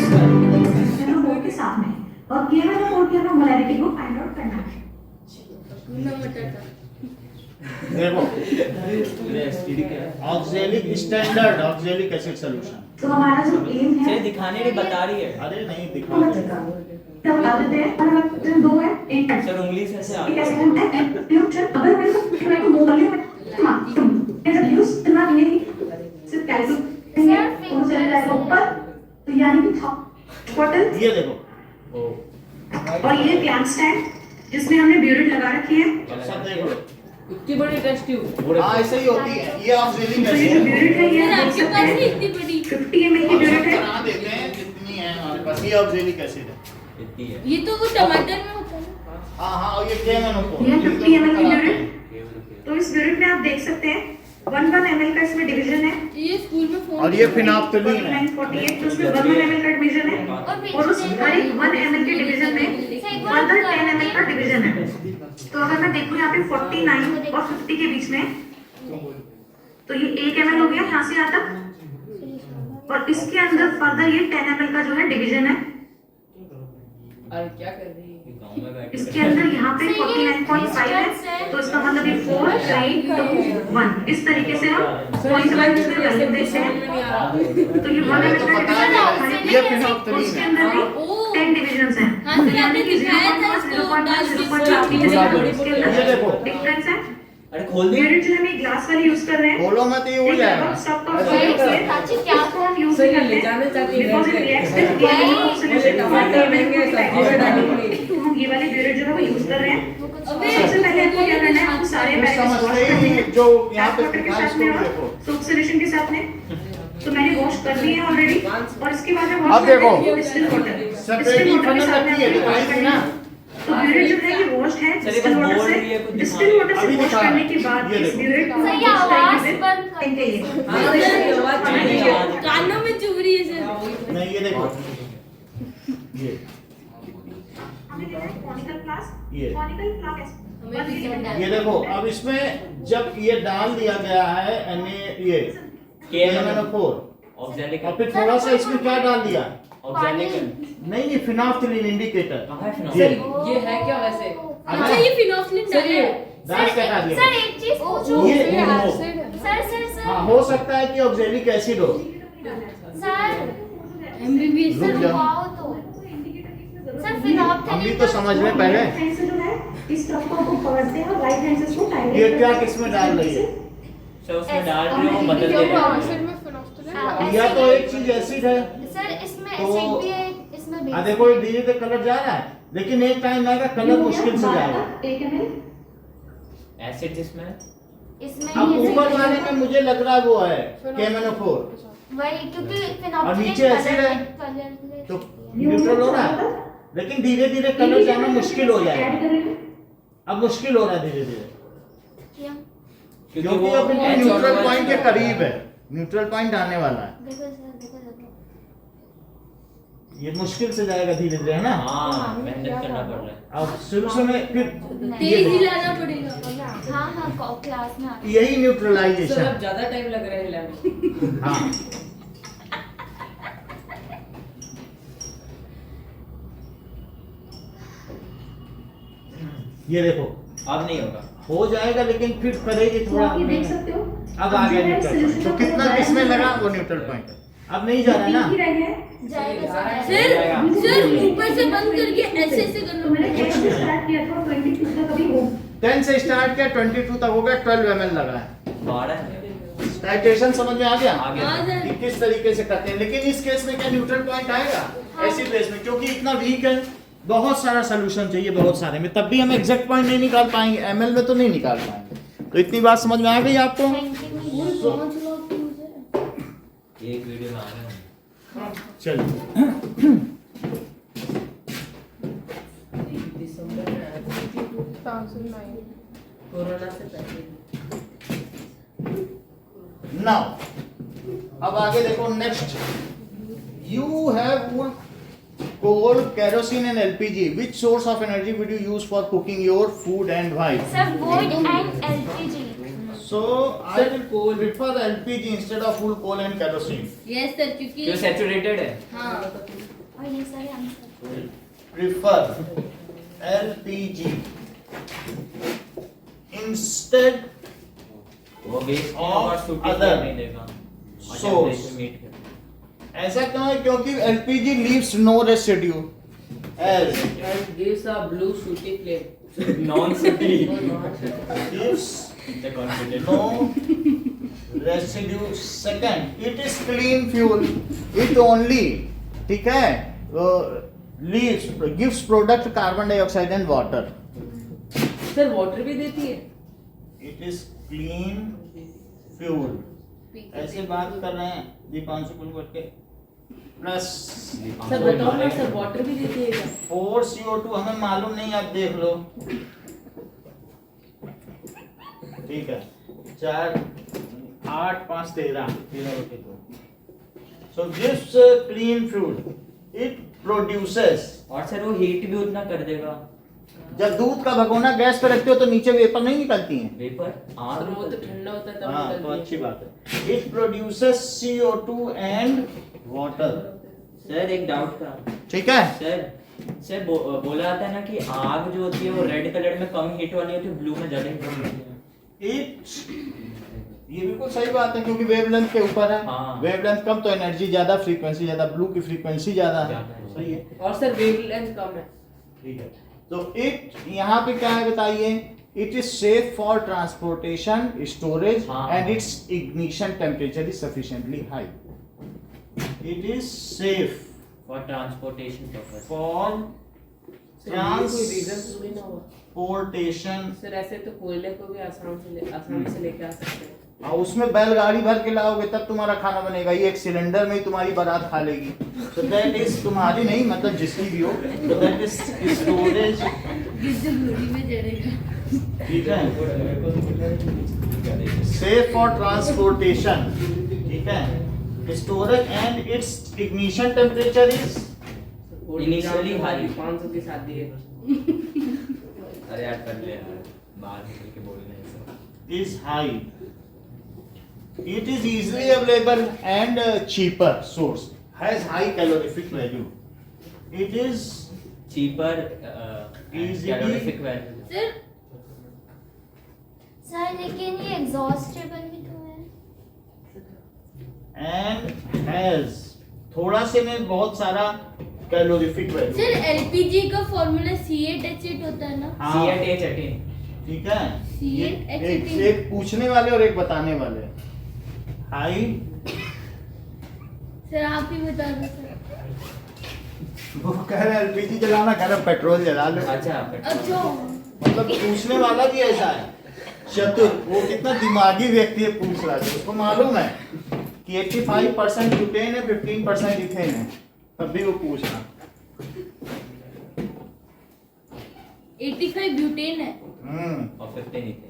बोर्ड के साथ में और केवल बोर्ड के अपना मोलैरिटी को फाइंड आउट करना है। देखो पूरे एसटीडी क्या है? Oxalic standard oxalic acid solution. तो हमारा जो एम है सर दिखाने नहीं बता रही है। अरे नहीं वो दिखा बचेगा। तो बता देते हैं अलग दो है, एक है सर उंगली से ऐसे एक आगे। ऐसे हम फ्यूचर अगर मेरे को मैं को बोल रही हूं हां तुम ऐसा यूज करना नहीं है सिर्फ कैलकुलेट हो जाएगा ऊपर तो यानी कि टोटल। ये देखो और ये क्लैंप स्टैंड जिसमें हमने ब्यूरेट लगा रखी है। अब सब देख लो। इतनी बड़ी टेस्ट ट्यूब। हाँ ऐसे ही होती है ये ऑक्सैलिक तो ये जो एसिड। ब्यूरेट है ये सर देख आपके सकते पास हैं ही इतनी बड़ी 50 ml की ब्यूरेट है। बना देते हैं जितनी है हमारे पास, ये ऑक्सैलिक एसिड है। इतनी है। ये तो वो टमाटर में होता है ना। हाँ हाँ, और ये KMNO4 ये 50 ml की ब्यूरेट। तो इस ब्यूरेट में आप देख सकते हैं 1 ml का इसमें डिवीजन है ये स्कूल में फोन और ये फिनाफ्थलीन है। 4948 तो उसमें 1 ml का डिवीजन है और उस हर एक 1 ml के डिवीजन में फर्दर 10 ml का डिवीजन है। तो अगर मैं देखूं यहाँ पे 49 और 50 के बीच में तो ये 1 ml हो गया यहाँ से यहाँ तक और इसके अंदर फर्दर ये 10 ml का जो है डिवीजन है। अरे क्या कर रही है? गाँव में बैठ इसके अंदर यहाँ पे 49.5 है तो इसका मतलब ये 4 3 2 1 इस तरीके से हम पॉइंट वाइज में वैल्यू देते हैं। तो ये 1 ml का डिवीजन है ये फिनाफ्थलीन उसके है। अंदर भी 10 डिविजन्स हैं। हाँ, सर, आपने दिखाया था इसको डाल के। ये देखो। डिफरेंस है। अरे खोल दी। ब्यूरेट जो हम ये ग्लास वाली यूज कर रहे हैं बोलो मत, ये हो एक जाएगा। लगभग स्टॉक ऑफ ऐसे सॉलिड्स होता है है। साची क्या इसको हम यूज सर, नहीं ये करते ले जाना चाहती है बिकॉज़ इट घर पे। रिएक्ट्स विद केमिकल ऑक्सीडेशन टमाटर महंगे सब्जी में डालेंगे। तो हम ये वाले ब्यूरेट जो है वो यूज कर रहे हैं। सबसे पहले आपको क्या करना है आपको सारे कुछ बैलेंस समझते वॉश ही करने हैं जो यहाँ पे टैप वाटर के दिखा साथ इसको में भी और देखो। सोप सॉल्यूशन के साथ में। तो मैंने वॉश कर ली है ऑलरेडी और इसके बाद मैं वॉश अब देखो। डिस्टिल वाटर सेपरेटली फनल रखी है, दिखाई थी ना। तो ब्यूरेट जो है ये वॉश्ड है सर, ये डिस्टिल बस वाटर बोल से रही है, कुछ डिस्टिल दिखा वाटर से अभी वॉश दिखा करने रहा के है। बाद ये इस देखो। ब्यूरेट को सर, हम ये कुछ आवाज टाइम में बंद कर इनके लिए हाँ, सर, ये आवाज चली गई। कानों में चुभ रही है सर। नहीं ये देखो ये हमने देखा है कॉनिकल फ्लास्क ये। कॉनिकल फ्लास्क ये देखो। अब इसमें जब ये डाल दिया गया है ये KMNO4 ऑक्सैलिक और फिर थोड़ा सा इसमें क्या डाल दिया? ऑक्सैलिक नहीं फिनाफ्थलीन इंडिकेटर। कहाँ है सर फिनॉल? ये है क्या वैसे? अच्छा ये फिनोफ्लिन सर, डाल ये- है। डाल के हटा दिया। सर एक चीज पूछूं ये एसिड है। सर सर हाँ, सर हो सकता है कि ऑक्सैलिक एसिड हो। सर एमबीबीएस रुक जाओ। रुकवाओ तो सर हम फिनॉप्थलीन भी तो समझ में पहले। राइट हैंड से जो है इस तरफ को पकड़ते हैं और राइट हैंड से इसको टाइट ये क्या किसमें डाल रही है? सर उसमें डाल रही हूँ बदल दे रही हूँ। एसिड में फिनोफ्थलीन या तो एक चीज एसिड है। सर इसमें तो- एसिड भी है इसमें बेस देखो ये धीरे धीरे कलर जा रहा है, लेकिन एक टाइम आएगा कलर मुश्किल से जाएगा। 1 ml एसिड जिसमें इसमें अब ही ऊपर acid वाले में मुझे लग रहा है वो है KMNO4 वही क्योंकि और फिनॉप्थलीन नीचे acid है। कलर तो न्यूट्रल हो रहा है, लेकिन धीरे धीरे कलर जाना मुश्किल हो ऐड जाएगा। करेंगे अब मुश्किल हो रहा है धीरे धीरे, किया क्योंकि अब H न्यूट्रल और पॉइंट के OH करीब है, न्यूट्रल पॉइंट आने वाला है। देखो सर देखो ये मुश्किल से जाएगा धीरे धीरे, है ना? हाँ मेहनत करना पड़ रहा है। अब शुरू से में फिर तेज हिलाना पड़ेगा। हाँ हाँ क्लास में आते यही सर न्यूट्रलाइजेशन। अब ज्यादा टाइम लग रहा है हिलाने में। हाँ ये देखो अब नहीं होगा। हो जाएगा, लेकिन फिर करेगी तो थोड़ा आप ये देख मेहनत। सकते हो अब आ गया जो है न्यूट्रल पॉइंट, solution तो का कितना जो किसमें है, लगा वो न्यूट्रल पॉइंट अब नहीं जा रहा है ना। पिंक ही रह गया है। जाएगा सर सर ऊपर से बंद करके ऐसे ऐसे तो करना मैंने पड़ेगा। 10 से स्टार्ट किया था 22 तक अभी हो 10 से स्टार्ट किया 22 तक हो गया, 12 ml लगा है। 12 टाइट्रेशन समझ में आ गया? आ गया। हाँ सर। कि किस तरीके से करते हैं, लेकिन इस केस में क्या न्यूट्रल पॉइंट आएगा एसिड बेस में? क्योंकि इतना वीक है, बहुत सारा सोल्यूशन चाहिए, बहुत सारे में, तब भी हम एग्जैक्ट पॉइंट नहीं निकाल पाएंगे, ml में तो नहीं निकाल पाएंगे। तो इतनी बात समझ में आ गई आपको? एक वीडियो में आ रहे हैं। चलिए दिसंबर में आया था। 2009. कोरोना से पहले। नाउ अब आगे देखो next you have would coal kerosene and lpg which source of energy would you use for cooking your food and why Sir, wood and LPG. so I will prefer lpg instead of full coal and kerosene yes sir क्योंकि जो saturated है हाँ और ये सारे answer prefer lpg instead वो waste और और शूटिंग other नहीं देगा source. ऐसा क्यों है क्योंकि lpg leaves no residue as And gives a blue shooty flame. Non city gives no residue second it is clean fuel it only ठीक है leaves gives product carbon dioxide and water sir water भी देती है? it is clean fuel ऐसे बात कर रहे हैं दीपांशु कुलकर्णी के प्लस सर बताओ ना सर वाटर भी देती है क्या? 4 CO2 हमें मालूम नहीं आप देख लो ठीक है 4 8 5 13 so this clean fuel it produces और सर वो हीट भी उतना कर देगा जब दूध का भगोना गैस पे रखते हो तो नीचे वेपर नहीं निकलती हैं वेपर आग सर वो तो ठंडा होता है तब हाँ तो निकलती है। अच्छी बात है it produces CO2 and water sir एक डाउट था ठीक है सर बोला जाता है ना कि आग जो होती है वो रेड कलर में कम हीट वाली होती है ब्लू में ज्यादा हीट वाली होती है it ये बिल्कुल सही बात है क्योंकि वेवलेंथ के ऊपर है हाँ। वेवलेंथ कम तो एनर्जी ज्यादा फ्रीक्वेंसी ज्यादा ब्लू की फ्रीक्वेंसी ज्यादा है ज्यादा है। सही है और सर वेवलेंथ कम है। ठीक है तो इट यहाँ पे क्या है बताइए it is safe for transportation storage हाँ। And it's ignition temperature is sufficiently high it is safe for transportation purpose for sir ये कोई रीजन थोड़ी ना हुआ। ट्रांसपोर्टेशन सर ऐसे तो कोयले को भी आसानी से लेके आ सकते हैं। और उसमें बैलगाड़ी भर के लाओगे तब तुम्हारा खाना बनेगा ये एक सिलेंडर में ही तुम्हारी बारात खा लेगी तो दैट इज तुम्हारी नहीं मतलब जिसकी भी हो तो दैट इज स्टोरेज गिद्ध घोड़ी में चढ़ेगा ठीक है सेफ फॉर ट्रांसपोर्टेशन ठीक है storage and it's ignition temperature is Initially high. 500 की शादी है। अरे यार कर ले यार बाहर निकल के बोलना है सब is high. It is easily available and cheaper source. Has high calorific value. It is cheaper Easily- calorific value sir sir लेकिन ये एग्जॉस्टेबल भी तो है and has थोड़ा से में बहुत सारा कैलोरीफिक वैल्यू सर एलपीजी का फॉर्मूला C8H8 होता है ना C8H18 ठीक है ये C8H18 एक पूछने वाले और एक बताने वाले हाई सर आप ही बता दो सर वो कह रहे एलपीजी जलाना कह रहे पेट्रोल जला लो अच्छा अच्छा मतलब पूछने वाला भी ऐसा है चतुर वो कितना दिमागी व्यक्ति है पूछ रहा है उसको मालूम है कि 85% ब्यूटेन है 15% इथेन है तब भी वो पूछ रहा 85 ब्यूटेन है और 15 ही थे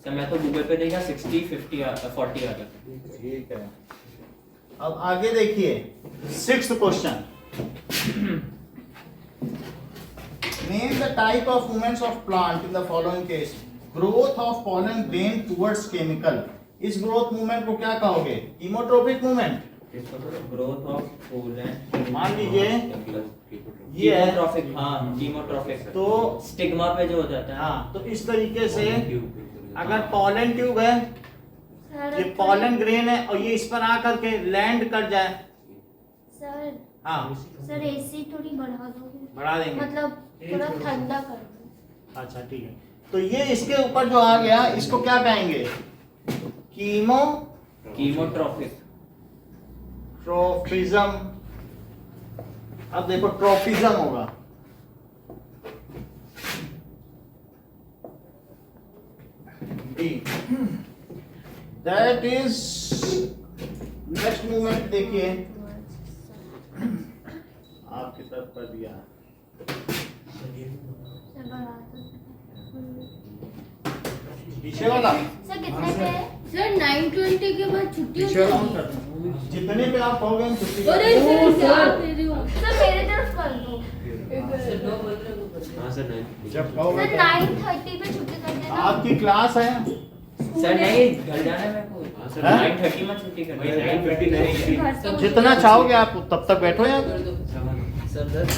सर मैं तो गूगल पे देखा 60 50 40 आ था ठीक है अब आगे देखिए 6th question name the type of movements of plant in the following case growth of pollen grain towards chemical इस ग्रोथ मूवमेंट को क्या कहोगे कीमोट्रोपिक मूवमेंट ग्रोथ ऑफ पोलन मान लीजिए ये है कीमोट्रोफिक हाँ कीमोट्रोफिक तो स्टिग्मा पे जो हो जाता है हाँ तो इस तरीके से अगर पॉलन ट्यूब है सर ये पॉलन ग्रेन है और ये इस पर आकर के लैंड कर जाए सर हाँ सर एसी थोड़ी बढ़ा दोगे बढ़ा देंगे मतलब थोड़ा ठंडा कर दो अच्छा ठीक है तो ये इसके ऊपर जो आ गया इसको क्या कहेंगे कीमोट्रोफिक ट्रोफिज्म अब देखो ट्रोफिज्म होगा दैट इज नेक्स्ट मूवमेंट देखिए आपकी तरफ कर दिया पीछे वाला सर कितने पे है? सर 9:20 के बाद छुट्टी हो पीछे वाला ऑन जाएगी। करते हैं। जितने पे आप हो गए छुट्टी अरे सर क्या कह रही हो? सर मेरे तरफ कर दो। सर 9:15 को कर हाँ सर नहीं जब कहोगे सर 9:30 पे छुट्टी कर देना। आपकी क्लास है सर नहीं घर जाना है मेरे को सर हाँ? 9:30 में छुट्टी करनी है 9:30 घर से जितना चाहोगे आप तब तक बैठो यार दो सर 10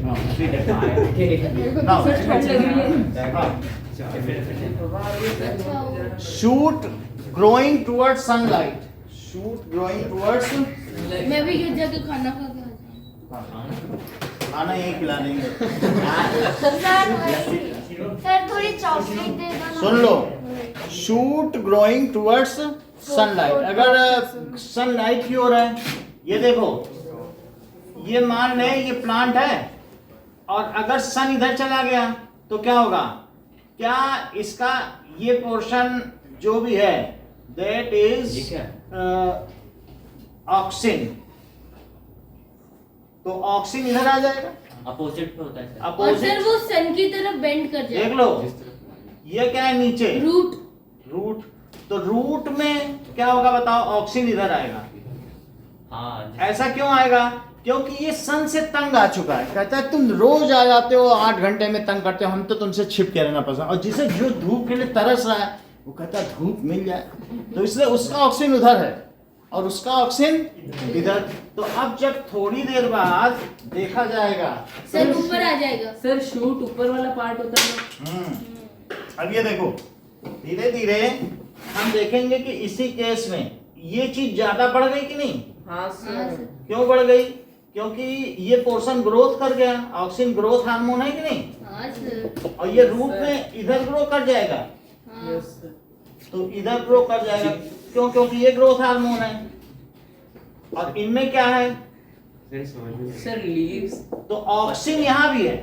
हाँ, ठीक है है हाँ, सर ठंड लग रही है हाँ। अच्छा shoot growing towards sunlight shoot growing towards मैं भी घर जाके खाना खा के आ जाऊँ। खाना यही खिला देंगे सर थोड़ी चॉकलेट दे दो ना। सुन लो शूट ग्रोइंग टुवर्ड्स सनलाइट अगर सनलाइट की ओर है ये देखो ये मान लें ये प्लांट है और अगर सन इधर चला गया तो क्या होगा क्या इसका ये पोर्शन जो भी है दैट इज ये क्या ऑक्सिन तो ऑक्सिन इधर आ जाएगा अपोजिट पे होता है सर और सर अपोजिट वो सन की तरफ बेंड कर देख जाए लो ये क्या है नीचे रूट। रूट तो रूट में क्या होगा बताओ ऑक्सीजन इधर आएगा हाँ ऐसा क्यों आएगा क्योंकि ये सन से तंग आ चुका है कहता है तुम रोज आ जाते हो 8 घंटे में तंग करते हो हम तो तुमसे छिप के रहना पसंद और जिसे जो धूप के लिए तरस रहा है वो कहता है धूप मिल जाए तो इसलिए उसका ऑक्सीजन उधर है और उसका ऑक्सीजन इधर तो अब जब थोड़ी देर बाद देखा जाएगा सर ऊपर आ जाएगा। सर शूट ऊपर वाला पार्ट होता है अब ये देखो धीरे धीरे हम देखेंगे कि इसी केस में ये चीज ज्यादा बढ़ गई कि नहीं हाँ हाँ सर सर। क्यों बढ़ गई क्योंकि ये पोर्शन ग्रोथ कर गया ऑक्सीजन ग्रोथ हार्मोन है कि नहीं हाँ सर। और ये रूट में इधर ग्रो कर जाएगा हाँ यस सर तो इधर ग्रो कर जाएगा क्यों क्योंकि ये ग्रोथ हार्मोन है और इनमें क्या है सर लीव्स तो ऑक्सीजन यहाँ भी है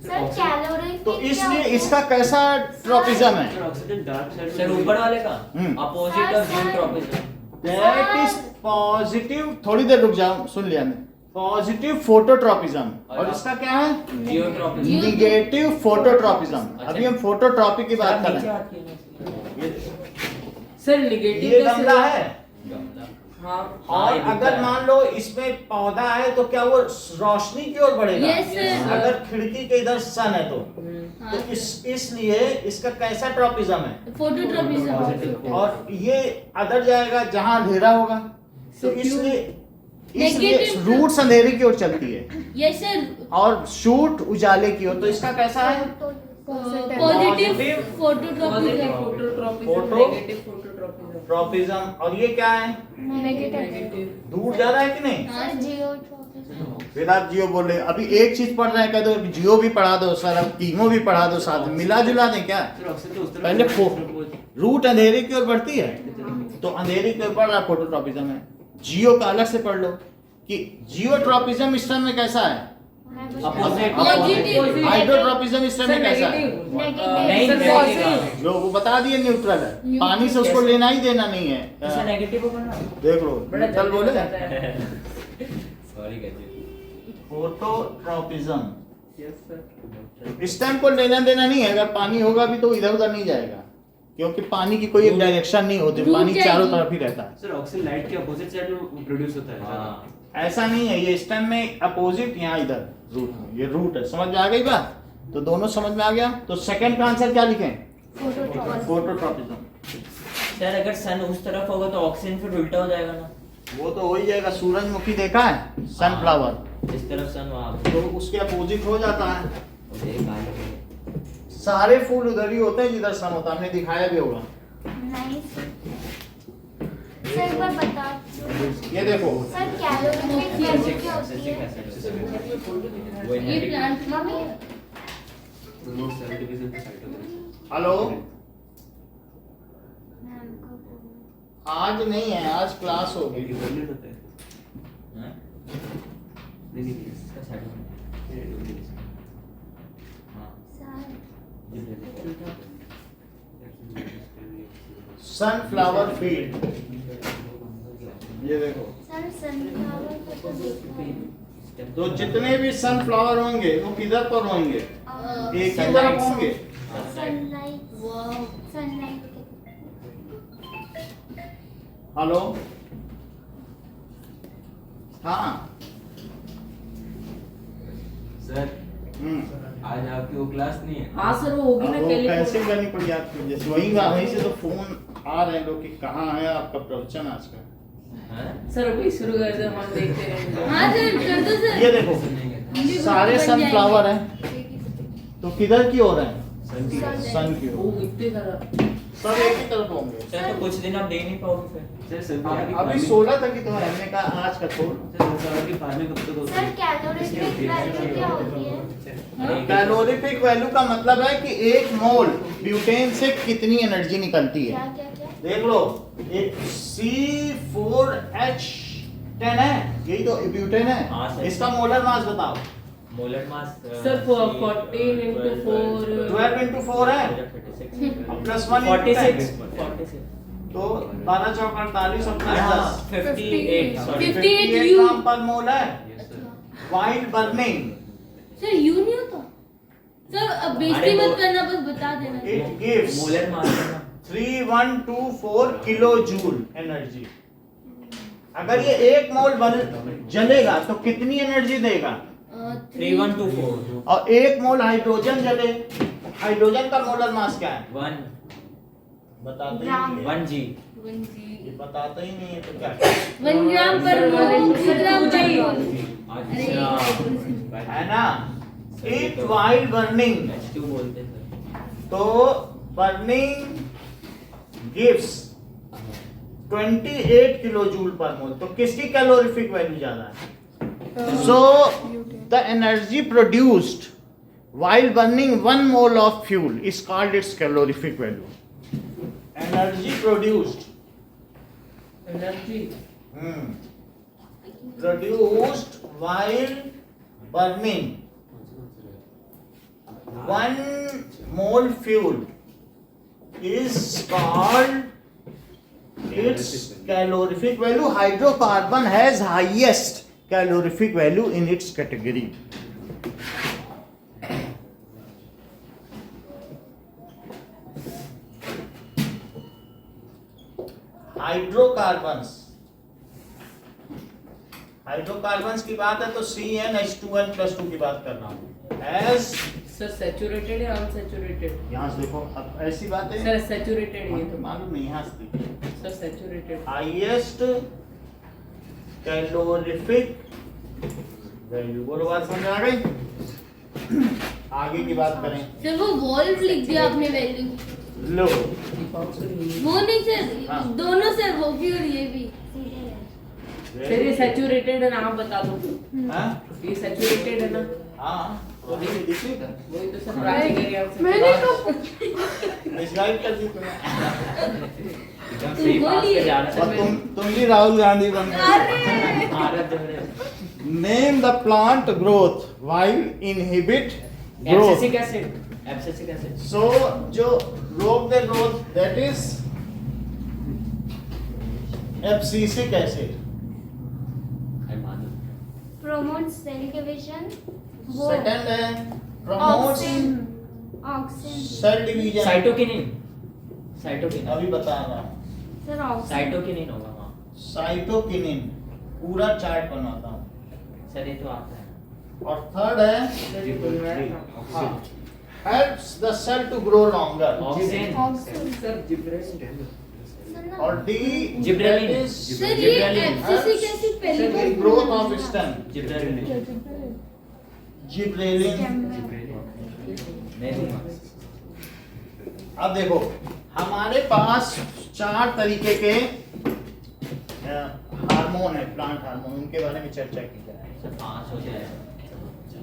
सर कैलोरी तो इसलिए इसका कैसा ट्रॉपिज्म है सर ऊपर वाले का हम्म। Opposite of geotropism that is positive थोड़ी देर रुक जाओ सुन लिया मैं पॉजिटिव फोटोट्रॉपिज्म और इसका क्या है जियोट्रॉपिज्म निगेटिव फोटोट्रॉपिज्म अभी हम फोटोट्रॉपी की बात कर रहे हैं सर नेगेटिव ये गमला है हाँ और अगर मान लो इसमें पौधा है तो क्या वो रोशनी की ओर बढ़ेगा Yes, sir. अगर खिड़की के इधर सन है तो हाँ इसलिए इसका कैसा ट्रॉपिज्म है फोटोट्रॉपिज्म। और ये अदर जाएगा जहां अंधेरा होगा तो इसलिए Negative. रूट्स अंधेरे की ओर चलती है यस सर। और शूट उजाले की ओर तो इसका कैसा है positive phototropism. Phototropism photo- negative phototropism tropism और ये क्या है नेगेटिव दूर जा रहा है कि नहीं हाँ जियोट्रॉपिज्म फिर आप जियो बोल रहे अभी एक चीज पढ़ रहे हैं कह दो जियो भी पढ़ा दो सर अब तीनों भी पढ़ा दो साथ में मिला जुला दें क्या पहले रूट अंधेरे की ओर बढ़ती है तो अंधेरे की ओर बढ़ रहा फोटोट्रॉपिज्म है जियो का अलग से पढ़ लो कि जियोट्रॉपिज्म इस टाइम में कैसा है पॉजिटिव। हाइड्रोट्रॉपिज्म इस टाइम में कैसा है नहीं सर नेगेटिव पॉजिटिव जो वो बता दिए न्यूट्रल है पानी से उसको लेना ही देना नहीं ऐसा है नेगेटिव होगा ना देख लो बड़ा न्यूट्रल जल्दी बोले हो जाता है सॉरी गजब फोटोट्रॉपिज्म यस सर इस टाइम को लेना देना नहीं है अगर पानी होगा भी तो इधर उधर नहीं जाएगा क्योंकि पानी की कोई एक डायरेक्शन नहीं होती रुक पानी जाएगी। चारों तरफ ही रहता है सर ऑक्सीजन लाइट के अपोजिट साइड में प्रोड्यूस होता है हाँ ऐसा नहीं है ये स्टेम में अपोजिट यहाँ इधर रूट ये रूट है समझ में आ गई बात तो दोनों समझ में आ गया तो सेकंड का आंसर क्या लिखें फोटोट्रॉपिज्म सर अगर सन उस तरफ होगा तो ऑक्सीजन फिर उल्टा हो जाएगा ना वो तो हो ही जाएगा सूरजमुखी देखा है सनफ्लावर इस तरफ सन वहाँ तो उसके अपोजिट हो जाता है पे सारे फूल उधर ही होते हैं जिधर सन होता है हमने दिखाया भी होगा नहीं सर एक बार बता ये देखो सर कैलोरी क्या होती है ये प्लांट मम्मी सेल डिवीजन के साइड होता है हेलो मैम को बोलो। आज नहीं है आज क्लास होगी डिपेंडेंट होता है नहीं नहीं इसका साइड में सनफ्लावर फील्ड ये देखो सर सनफ्लावर को तो देखा है। तो जितने भी सनफ्लावर होंगे वो किधर पर होंगे एक ही तरफ होंगे। सनलाइट वाओ सनलाइट हेलो, हाँ। सर आज आपकी वो क्लास नहीं है? हाँ सर वो होगी अब ना वो कैलिफोर्निया। कैंसिल करनी पड़ी आपको, जैसे वहीं से तो फोन आ रहे हैं लोग कि कहाँ है आपका प्रवचन आज का। सर अभी शुरू कर दो, हम देखते रहेंगे। हाँ सर कर दो सर। ये देखो सारे सनफ्लावर हैं, तो किधर की ओर है? सन की वो ओर। इतने सारा सब एक ही तरफ होंगे। सर तो कुछ दिन आप दे नहीं पाओगे फिर। सर सनफ्लावर की अभी फार्मिंग 16 तक ही तो है, हमने कहा आज का छोड़। सनफ्लावर की फार्मिंग कब तक होगी? सर कैलोरीफिक वैल्यू क्या होती है? कैलोरीफिक वैल्यू का मतलब है कि एक मोल ब्यूटेन से कितनी एनर्जी निकलती क्या है। क्या क्या? देख लो, एक C4H10 है, यही तो ब्यूटेन हाँ, है। सर। इसका मोलर मास बताओ। Molar mass sir 14 into 4 12 into 4 है, प्लस 1 46 तो 12 चौक 48 और प्लस 10 58 सॉरी 58 58 U। ग्राम पर मोल है। Yes, sir. Wild burning sir you नहीं होता सर, अब बेइज्जती अरे वो- मत करना, बस बता देना। इट गिव्स मोलर मास है ना। 3124 किलो जूल एनर्जी। अगर ये एक मोल जलेगा तो कितनी एनर्जी देगा? 3124 और एक मोल हाइड्रोजन जले, हाइड्रोजन का मोलर मास क्या है? 1 बताते ही ग्राम। नहीं है। 1 जी। ये बताते ही नहीं है तो क्या? 1 ग्राम पर मोल, 2 ग्राम पर मोल। अच्छा है ना? इट वाइल बर्निंग, H2 बोलते हैं सर। तो बर्निंग गिव्स 28 किलो जूल पर मोल। तो किसकी कैलोरीफिक वैल्यू ज्यादा है? So the energy produced while burning 1 mole of fuel is called its calorific value. Energy produced energy produced while burning 1 mole fuel is called its calorific value. Hydrocarbon has highest calorific value in its category. Hydrocarbons की बात है तो CnH2n+2 की बात कर रहा हूँ। As sir saturated या अनसैचुरेटेड? यहाँ से देखो, अब ऐसी बात है, सर सैचुरेटेड ये तो मालूम नहीं, यहाँ से देखो। Sir saturated highest calorific value, बोलो बात समझ आ गई? आगे की बात करें। सर वो वॉल्व लिख दिया आपने वैल्यू। लो, वो नहीं सर, हाँ। दोनों सर, वो भी और ये भी। सर ये सैचुरेटेड है ना, आप बता दो। हाँ ये सैचुरेटेड है ना? हाँ, वही दिखेगा। वही तो सर प्राइमरी एरिया से मैंने तो मिसगाइड कर दी तुमने। एकदम सही पास बोलिए। पे जा रहा और है। तुम भी राहुल गांधी बन गए। भारत जो है name the plant growth while inhibit growth. Abscisic acid so जो रोक the growth that is abscisic acid. Promote cell division. वो सेकंड है promotes auxin auxin cell division. Cytokinin अभी बता रहा हूँ। सर ऑक्सिन साइटोकिनिन होगा हाँ साइटोकिनिन, पूरा चार्ट बनाता हूँ। सर ये तो आता है। और थर्ड है helps the cell to grow longer. Oxygen auxin sir gibberellin sir ना और D Gibberellin. that is sir ये एब्सिसिक एसिड पहली in bar growth of stem. Gibberellin Gibberellin. नहीं दूंगा। अब देखो, हमारे पास 4 तरीके के हार्मोन है, प्लांट हार्मोन, उनके बारे में चर्चा की जाए। सर 5 हो जाए।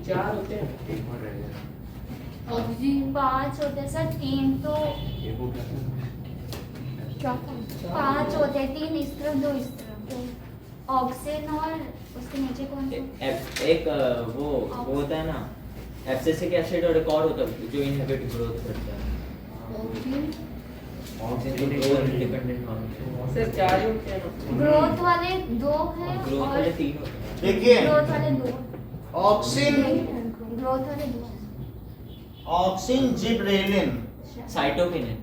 4 होते हैं। एक और रह गया। ऑक्सीजन 5 होते हैं सर, 3 तो एक वो क्या था? क्या था? 5 होते हैं, 3 इस तरफ 2 इस तरफ। ऑक्सिन और उसके नीचे कौन सा? एक वो होता है ना एब्सिसिक एसिड, और एक और होता है जो इनहिबिट ग्रोथ करता है। Oxygen growth independent hormone. Sir 4 ही होते हैं ना। ग्रोथ वाले 2 हैं ग्रोथ और वाले 3 होते हैं। देखिए, ग्रोथ वाले 2 ऑक्सिन ग्रोथ वाले 2 हैं। Auxin gibberellin cytokinin.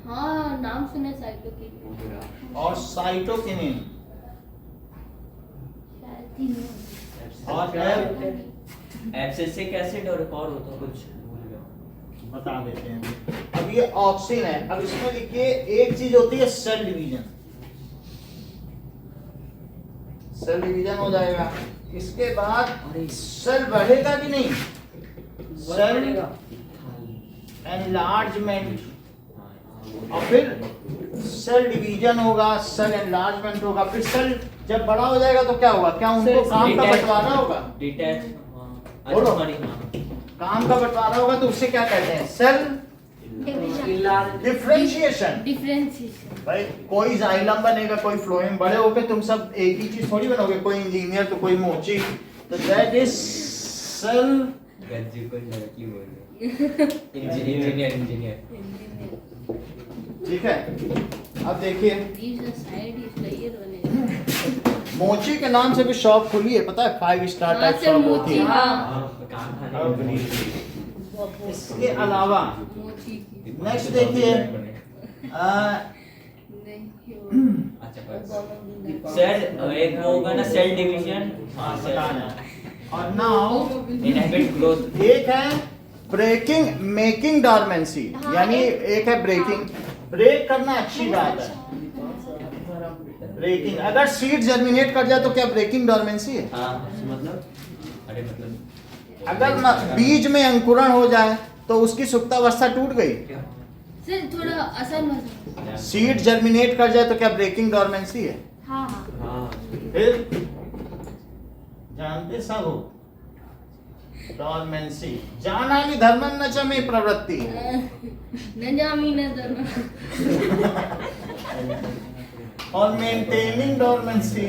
हाँ नाम सुने साइटोकिनिन। और साइटोकिनिन और एब्सिसिक एसिड और एक और होता कुछ भूल गया। बता देते हैं। अब ये ऑक्सिन है, अब इसमें लिखिए एक चीज होती है सेल डिवीजन। सेल डिवीजन हो जाएगा, इसके बाद सेल बढ़ेगा कि नहीं, सेल एनलार्जमेंट, और फिर सेल डिवीजन होगा, सेल एनलार्जमेंट होगा, फिर सेल जब बड़ा हो जाएगा तो क्या होगा, क्या उनको काम का बंटवारा होगा, डिटैच। बोलो। हाँ काम का बंटवारा होगा तो उससे क्या कहते हैं, सेल डिफरेंशिएशन। डिफरेंशिएशन। भाई कोई जाइलम बनेगा, कोई फ्लोएम, बड़े होके तुम सब एक ही चीज थोड़ी बनोगे, कोई इंजीनियर तो कोई मोची, तो दैट इज सेल। गज्जी को डायरेक्टली बोल रहे इंजीनियर। ठीक है, अब देखिए मोची के नाम से भी शॉप खुली है, पता है 5 स्टार टाइप शॉप होती है। इसके अलावा नेक्स्ट देखिए सर एक होगा ना सेल डिवीजन। और नाउ इनहिबिट ग्रोथ। एक है ब्रेकिंग मेकिंग डॉर्मेंसी, यानी एक है ब्रेकिंग, ब्रेक करना अच्छी बात है। ब्रेकिंग, अगर सीड जर्मिनेट कर जाए तो क्या ब्रेकिंग डॉर्मेंसी है? हाँ मतलब अरे मतलब अगर बीज में अंकुरण हो जाए तो उसकी सुप्तावस्था टूट गई। सर थोड़ा आसान भाषा। सीड जर्मिनेट कर जाए तो क्या ब्रेकिंग डॉर्मेंसी है? हाँ हाँ। फिर जानते सब हो डॉर्मेंसी, जानामि धर्मं न च मे प्रवृत्ति। न जामी न धर्म। और मेंटेनिंग डॉर्मेंसी,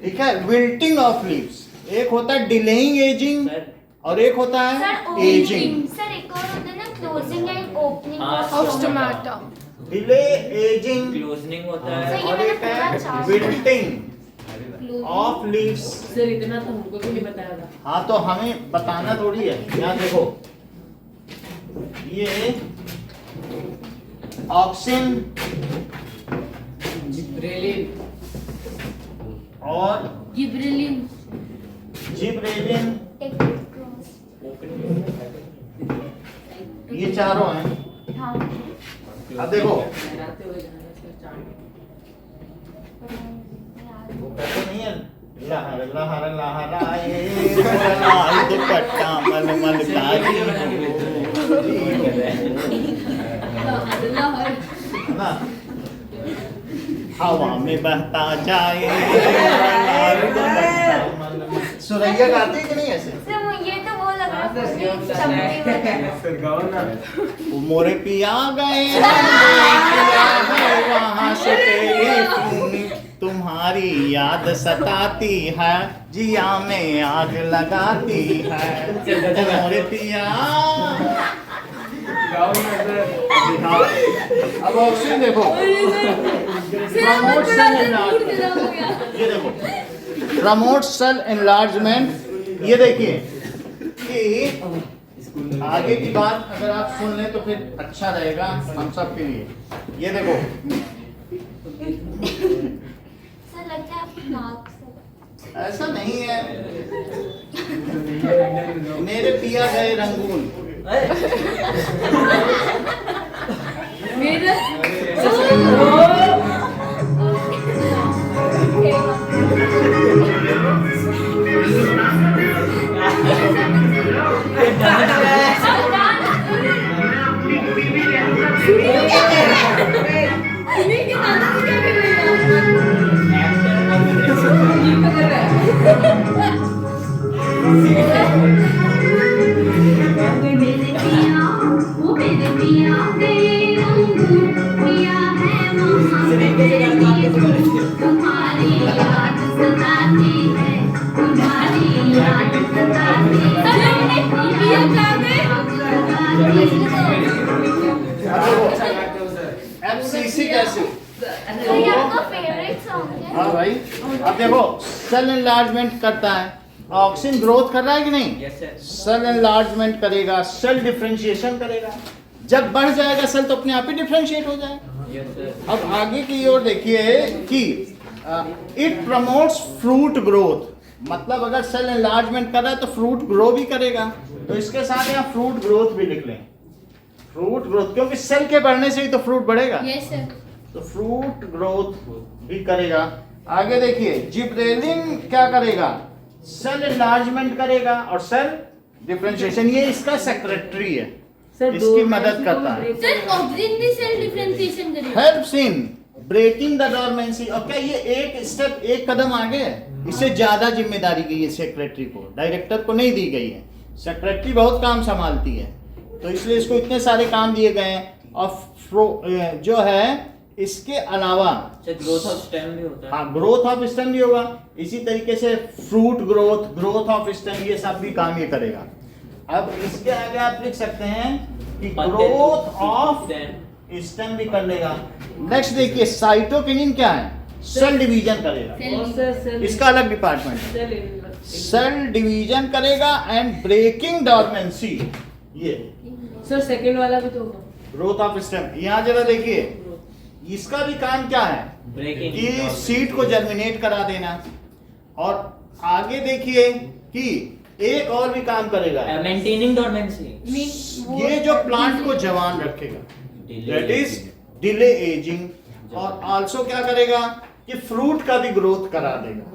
ठीक है। विल्टिंग ऑफ लीव्स, एक होता है डिलेइंग एजिंग और एक होता है एजिंग। सर एक और होता है ना closing and opening of stomata. Delay, ageing closing होता है सही और मैंने एक पूरा है chart wilting of leaves. Sir इतना तो हमको भी नहीं बताया था। हाँ तो हमें बताना थोड़ी है। यहाँ देखो ये ऑक्सिन जिब्रेलिन और गिब्रेलिन। जिब्रेलिन, ये चारों हैं। हाँ अब देखो लहराते हुए जाना सर चार्ट। वो कहते नहीं है लहर लहर लहराए लाल दुपट्टा मलमल का ना, हवा में बहता जाए लाल दुपट्टा मलमल। सुरैया गाती है कि नहीं ऐसे? सर ये तो वो लग रहा है वो मोरे पिया गए वहाँ से टेलीफोन, तुम्हारी याद सताती है, जिया में आग लगाती है मोरे पिया। अब ऑक्सीजन देखो, प्रमोट सेल एनलार्जमेंट, ये देखो प्रमोट सेल एनलार्जमेंट। ये देखिए कि आगे की बात अगर आप सुन लें तो फिर अच्छा रहेगा हम सब के लिए। ये देखो सर लगता है आप नाक से ऐसा नहीं है, मेरे पिया गए रंगून। मेरा FCC कैसे? तो ये आपका फेवरेट सॉन्ग है? हाँ भाई, अब देखो सेल एनलार्जमेंट करता है, ऑक्सिन ग्रोथ कर रहा है कि नहीं? Yes, sir. सेल एनलार्जमेंट करेगा, सेल डिफरेंशिएशन करेगा, जब बढ़ जाएगा सेल तो अपने आप ही डिफरेंशिएट हो जाएगा। Yes, sir. अब आगे की ओर देखिए कि इट प्रमोट्स फ्रूट ग्रोथ, मतलब अगर सेल एनलार्जमेंट कर रहा है तो फ्रूट ग्रो भी करेगा, तो इसके साथ यहाँ फ्रूट ग्रोथ भी लिख लें, फ्रूट ग्रोथ, क्योंकि सेल के बढ़ने से ही तो फ्रूट बढ़ेगा, यस सर। तो फ्रूट ग्रोथ भी करेगा। आगे देखिए जिब्रेलिन क्या करेगा, सेल एनलार्जमेंट करेगा और सेल डिफरेंशिएशन, ये इसका सेक्रेटरी है, सर इसकी मदद करता है। सर ऑक्सीजन भी सेल डिफरेंशिएशन करेगा। Helps in breaking the dormancy. और क्या ये एक स्टेप, एक कदम आगे है, इससे ज्यादा जिम्मेदारी गई है सेक्रेटरी को, डायरेक्टर को नहीं दी गई है। सेक्रेटरी बहुत काम संभालती है, तो इसलिए इसको इतने सारे काम दिए गए हैं। और जो है इसके अलावा ग्रोथ ऑफ स्टेम भी होता है। हाँ, ग्रोथ ऑफ स्टेम भी होगा, इसी तरीके से fruit growth, growth of stem, ये सब भी काम ये करेगा। अब इसके आगे आप लिख सकते हैं कि ग्रोथ ऑफ स्टेम भी कर लेगा। नेक्स्ट देखिए साइटोकिनिन क्या है, सेल डिवीजन करेगा, और सर इसका अलग डिपार्टमेंट है, सेल डिवीजन करेगा एंड ब्रेकिंग डोरमेंसी। ये सर सेकंड वाला भी तो होगा, ग्रोथ ऑफ स्टेम। यहाँ जरा देखिए इसका भी काम क्या है, ब्रेकिंग कि सीड को जर्मिनेट करा देना, और आगे देखिए कि एक और भी काम करेगा, मेंटेनिंग डोरमेंसी, ये जो प्लांट को जवान रखेगा, दैट इज डिले एजिंग। और आल्सो क्या करेगा कि फ्रूट का भी ग्रोथ करा देगा।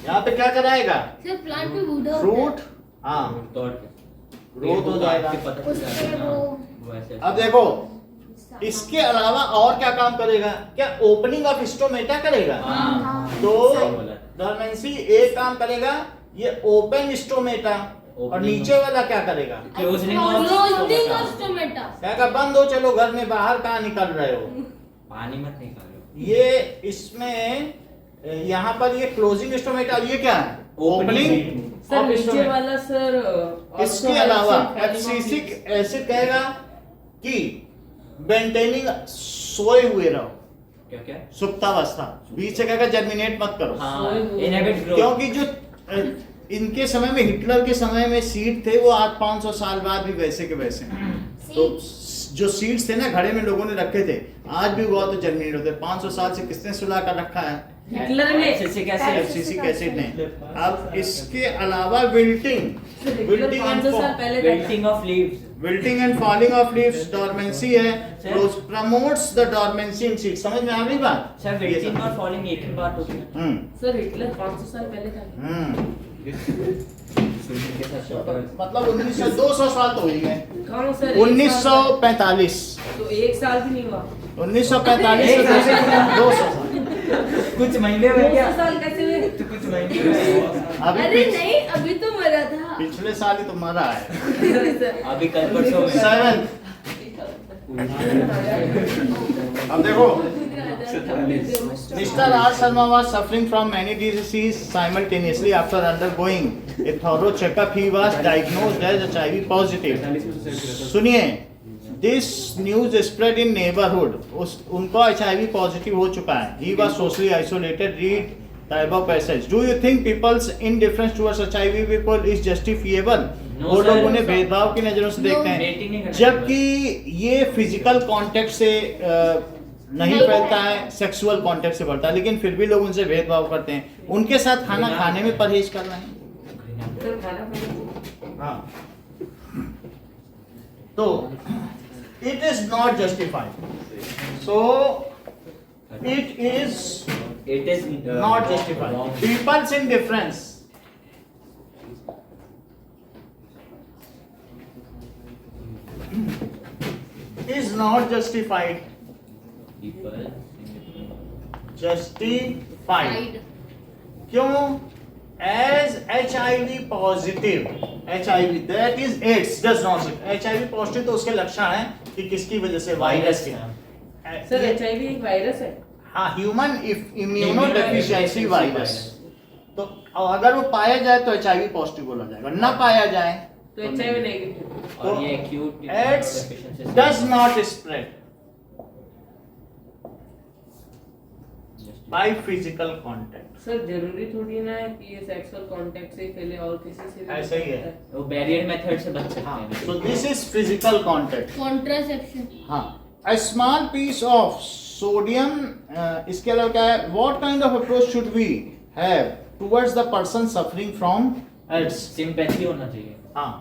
यहाँ पे क्या कराएगा, सर प्लांट में बूढ़ा फ्रूट, हाँ ग्रोथ हो जाएगा। उससे वो अब देखो इसके अलावा और क्या काम करेगा, क्या ओपनिंग ऑफ स्टोमेटा करेगा, तो डोरमेंसी एक काम करेगा, ये ओपन स्टोमेटा, और नीचे वाला क्या करेगा, closing closing of of stomata. क्या का बंद हो, चलो घर में बाहर कहाँ निकल रहे हो, पानी मत निकालो। ये इसमें यहाँ पर ये क्लोजिंग स्टोमेटा, ये क्या है, ओपनिंग सर ऑफ नीचे स्टोमेटा। वाला सर इसके अलावा एब्सिसिक एसिड कहेगा कि मेंटेनिंग, सोए हुए रहो, क्या क्या? सुप्तावस्था, बीच से कहेगा जर्मिनेट मत करो, हाँ, इनहिबिट ग्रोथ। क्योंकि जो इनके समय में, हिटलर के समय में सीड थे, वो आज 500 साल बाद भी वैसे के वैसे हैं। तो जो सीड्स थे ना घड़े में लोगों ने रखे थे, आज भी वो तो जर्मिनेट होते। 500 साल से किसने सुला कर रखा है, हिटलर ने एब्सिसिक एसिड ने। अब इसके अलावा विल्टिंग, विल्टिंग 500 साल एंड पहले wilting of leaves, wilting and falling of leaves, dormancy है, promotes the dormancy in seed. समझ में आ गई बात? सर विल्टिंग और फॉलिंग एक ही बात होती है। सर हिटलर 500 साल पहले था। मतलब 1900, 200 साल तो हो ही गए। कौन सर 1945, तो एक साल भी नहीं हुआ, 1945 से 200 साल। कुछ महीने में 200 साल कैसे हुए? तो कुछ महीने में अभी अरे नहीं, अभी तो मरा था। पिछले साल ही तो मरा है। अभी कल परसों में 7। अब देखो Mr. R. Sharma was suffering from many diseases simultaneously. After undergoing a thorough checkup, he was diagnosed as HIV positive. सुनिए, this news spread in neighborhood. उनको HIV positive हो चुका है. He was socially isolated. Read the above passage. Do you think people's indifference towards HIV people is justifiable? No, वो sir. लोग उन्हें भेदभाव की नजरों से देखते Dating नहीं हैं, करना जबकि ये फिजिकल कांटेक्ट से नहीं फैलता है, सेक्सुअल कांटेक्ट से बढ़ता है, लेकिन फिर भी लोग उनसे भेदभाव करते हैं। उनके साथ खाना खाने में परहेज कर रहे हैं। सर खाना खाना हाँ, तो it is not justified, so it is not justified. Peoples in difference is not justified. Justified. क्यों? As HIV positive, HIV that is AIDS does not. HIV positive तो उसके लक्षण हैं कि किसकी वजह से, वायरस के। सर HIV एक वायरस है। हाँ, ह्यूमन इम्यूनोडेफिशिएंसी वायरस। तो अगर वो पाया जाए तो HIV पॉजिटिव बोला जाएगा, ना पाया जाए तो HIV नेगेटिव। और ये acute AIDS does not spread. By physical contact. Sir जरूरी थोड़ी ना है कि ये सेक्सुअल कांटेक्ट से ही फैले और किसी से भी ऐसा ही है। वो बैरियर मेथड से बच सकते हाँ, हैं। so this is physical contact। Contraception. हाँ, a small piece of sodium, इसके अलावा क्या है? What kind of approach should we have towards the person suffering from AIDS? Sympathy होना चाहिए। हाँ,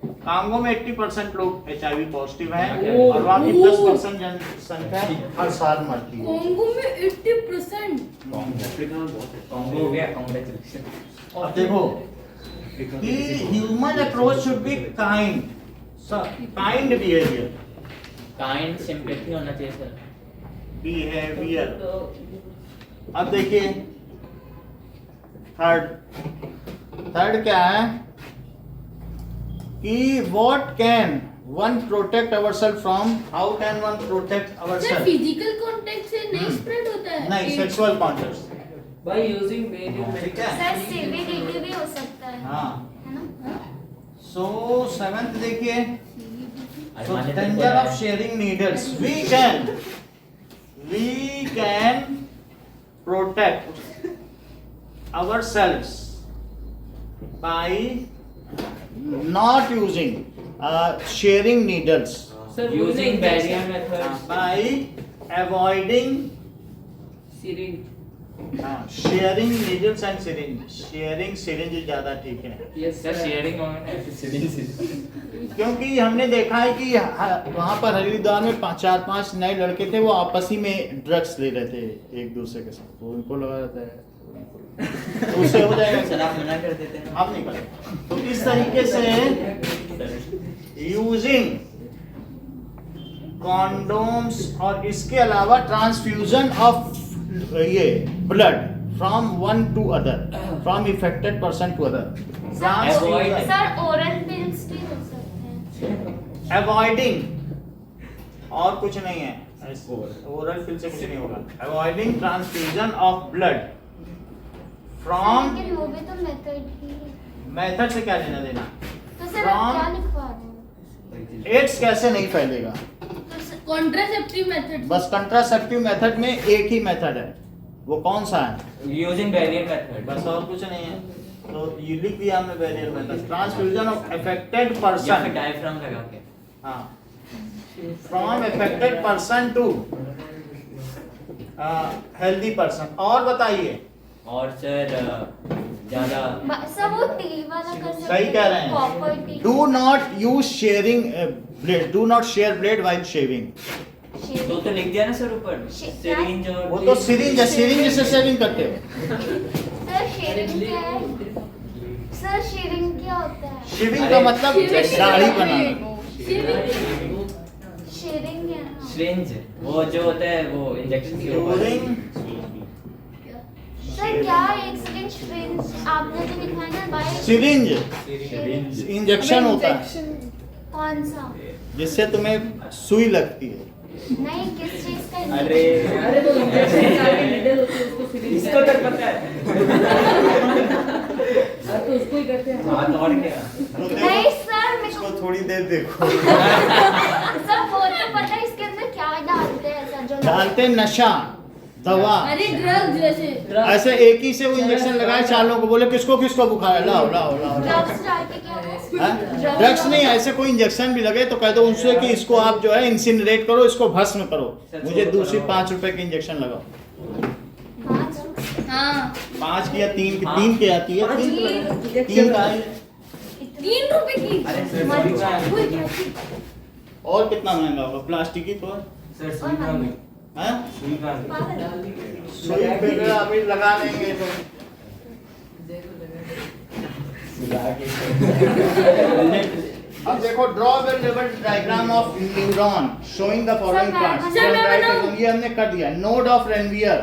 कांगो में 80% लोग HIV पॉजिटिव हैं ओह, और वहाँ की 10% जनसंख्या हर साल मरती है। कॉन्गो में 80%। अफ्रीका में बहुत है। कॉम्बो हो गया, कांग्रेचुलेशन। अब देखो कि human approach should be kind, kind behaviour, kind sympathy होना चाहिए सर। बिहेवियर। तो अब देखिए थर्ड क्या है कि what can one protect ourself from, how can one protect sir ourself? Physical contact से नहीं स्प्रेड होता है? नहीं, sexual contact. By using various ठीक है। सर सीबीडीटी भी हो सकता है हाँ, है ना? सो 7th देखिए, so मान्यता danger बोला of है। sharing needles, we can protect ourselves by not using sharing needles, sir using barrier method. by avoiding syringe. sharing needles and syringe। sharing syringe ज्यादा ठीक है, यस सर शेयरिंग होगा ना ऐसे सीरीज। क्योंकि हमने देखा है कि वहाँ पर हरिद्वार में 4-5 नए लड़के थे, वो आपस ही में ड्रग्स ले रहे थे एक दूसरे के साथ, तो उनको लगा रहता है तो उससे हो जाएगा। सर आप मना कर देते हैं। आप नहीं करें। तो इस तरीके से यूजिंग कॉन्डोम्स और इसके अलावा ट्रांसफ्यूजन ऑफ ये blood from one to other, from affected person to other, Avoid- sir oral pills भी हो सकते हैं। अवॉइडिंग और कुछ नहीं है, ओरल पिल से कुछ नहीं होगा। Avoiding transfusion of blood from, लेकिन वो भी तो मेथड ही है। मेथड से क्या लेना देना? तो सर आप क्या लिखवा रहे हो? एड्स कैसे नहीं फैलेगा? Contraceptive method. बस कंट्रासेप्टिव मेथड में एक ही मेथड है, वो कौन सा है? Using barrier method. बस और कुछ नहीं है। तो ये लिख दिया हमने barrier method, transfusion of affected या फिर पर्सन, डायफ्राम लगा के। हाँ, from affected person to healthy person. और बताइए। और सर ज्यादा सर वो टी वाला कर सकते सही कह रहे हैं। Copper T. Do not use sharing blade, do not share blade while shaving. तो लिख दिया ना सर ऊपर, सिरिंज और वो तो सिरिंज है, सिरिंज से शेविंग करते हो। सर शेयरिंग क्या है? सर शेयरिंग क्या होता है? शेविंग का मतलब दाढ़ी बनाना। शेयरिंग क्या है? सिरिंज वो जो होता है वो इंजेक्शन के ऊपर। यूजिंग सर क्या एक सेकंड सिरिंज आपने जो लिखा है ना बाय सिरिंज इंजेक्शन होता है कौन सा? जिससे तुम्हें सुई लगती है। नहीं किस चीज का? अरे अरे वो इंजेक्शन का नीडल होती है उसको सिरिंज। इसको तो पता है। तो उसको ही करते हैं। हाँ तो और क्या? तो नहीं देखो, सर मेरे इसको को थोड़ी देर देखो। सर वो तो पता है इसके अंदर क्या डालते हैं सर जो डालते नशा, दवा, अरे ड्रग जैसे। ऐसे एक ही से वो इंजेक्शन लगाए, 4 लोगों को बोले किसको किसको बुखार है, लाओ लाओ लाओ। ड्रग्स डाल के क्या होगा? ड्रग्स नहीं, ऐसे कोई इंजेक्शन भी लगे तो कह दो उनसे कि इसको आप जो है इंसिनरेट करो, इसको भस्म करो, मुझे दूसरी 5 रुपए की इंजेक्शन लगाओ। 5 हाँ 5 की या 3 की, 3 की आती है, 3 का है। 3 रुपए की। अरे सर सुई का और कितना महंगा होगा प्लास्टिक की? तो सर सुई का भी। हैं? सुई का सुई पे अभी लगा लेंगे तो अब देखो, draw the level diagram of neuron showing the following parts. Sir, मैं बनाऊं? ये हमने कर दिया। नोड ऑफ रेनवियर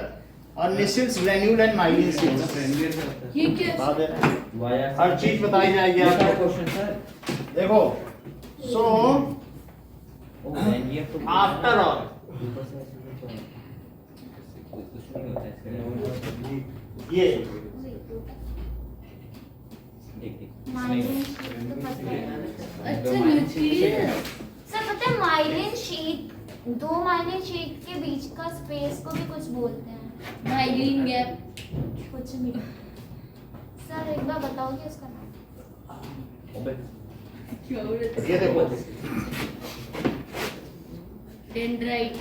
और निसिल्स ग्रेन्यूल एंड माइलिन सेल्स। ये क्या? बता दे रहे हैं। वाया हर चीज बताई जाएगी आपको। Question sir. देखो, सो ओ मैन ये तो आफ्टर ऑल कुछ नहीं होता है। ये माइलिन शीट तो पता है। अच्छा न्यूक्लियर। सर पता है माइलिन शीट, 2 माइलिन शीट के बीच का स्पेस को भी कुछ बोलते हैं। Migraine gap. कुछ भी। सर एक बार बताओगे उसका नाम? ये देखो डेंड्राइट।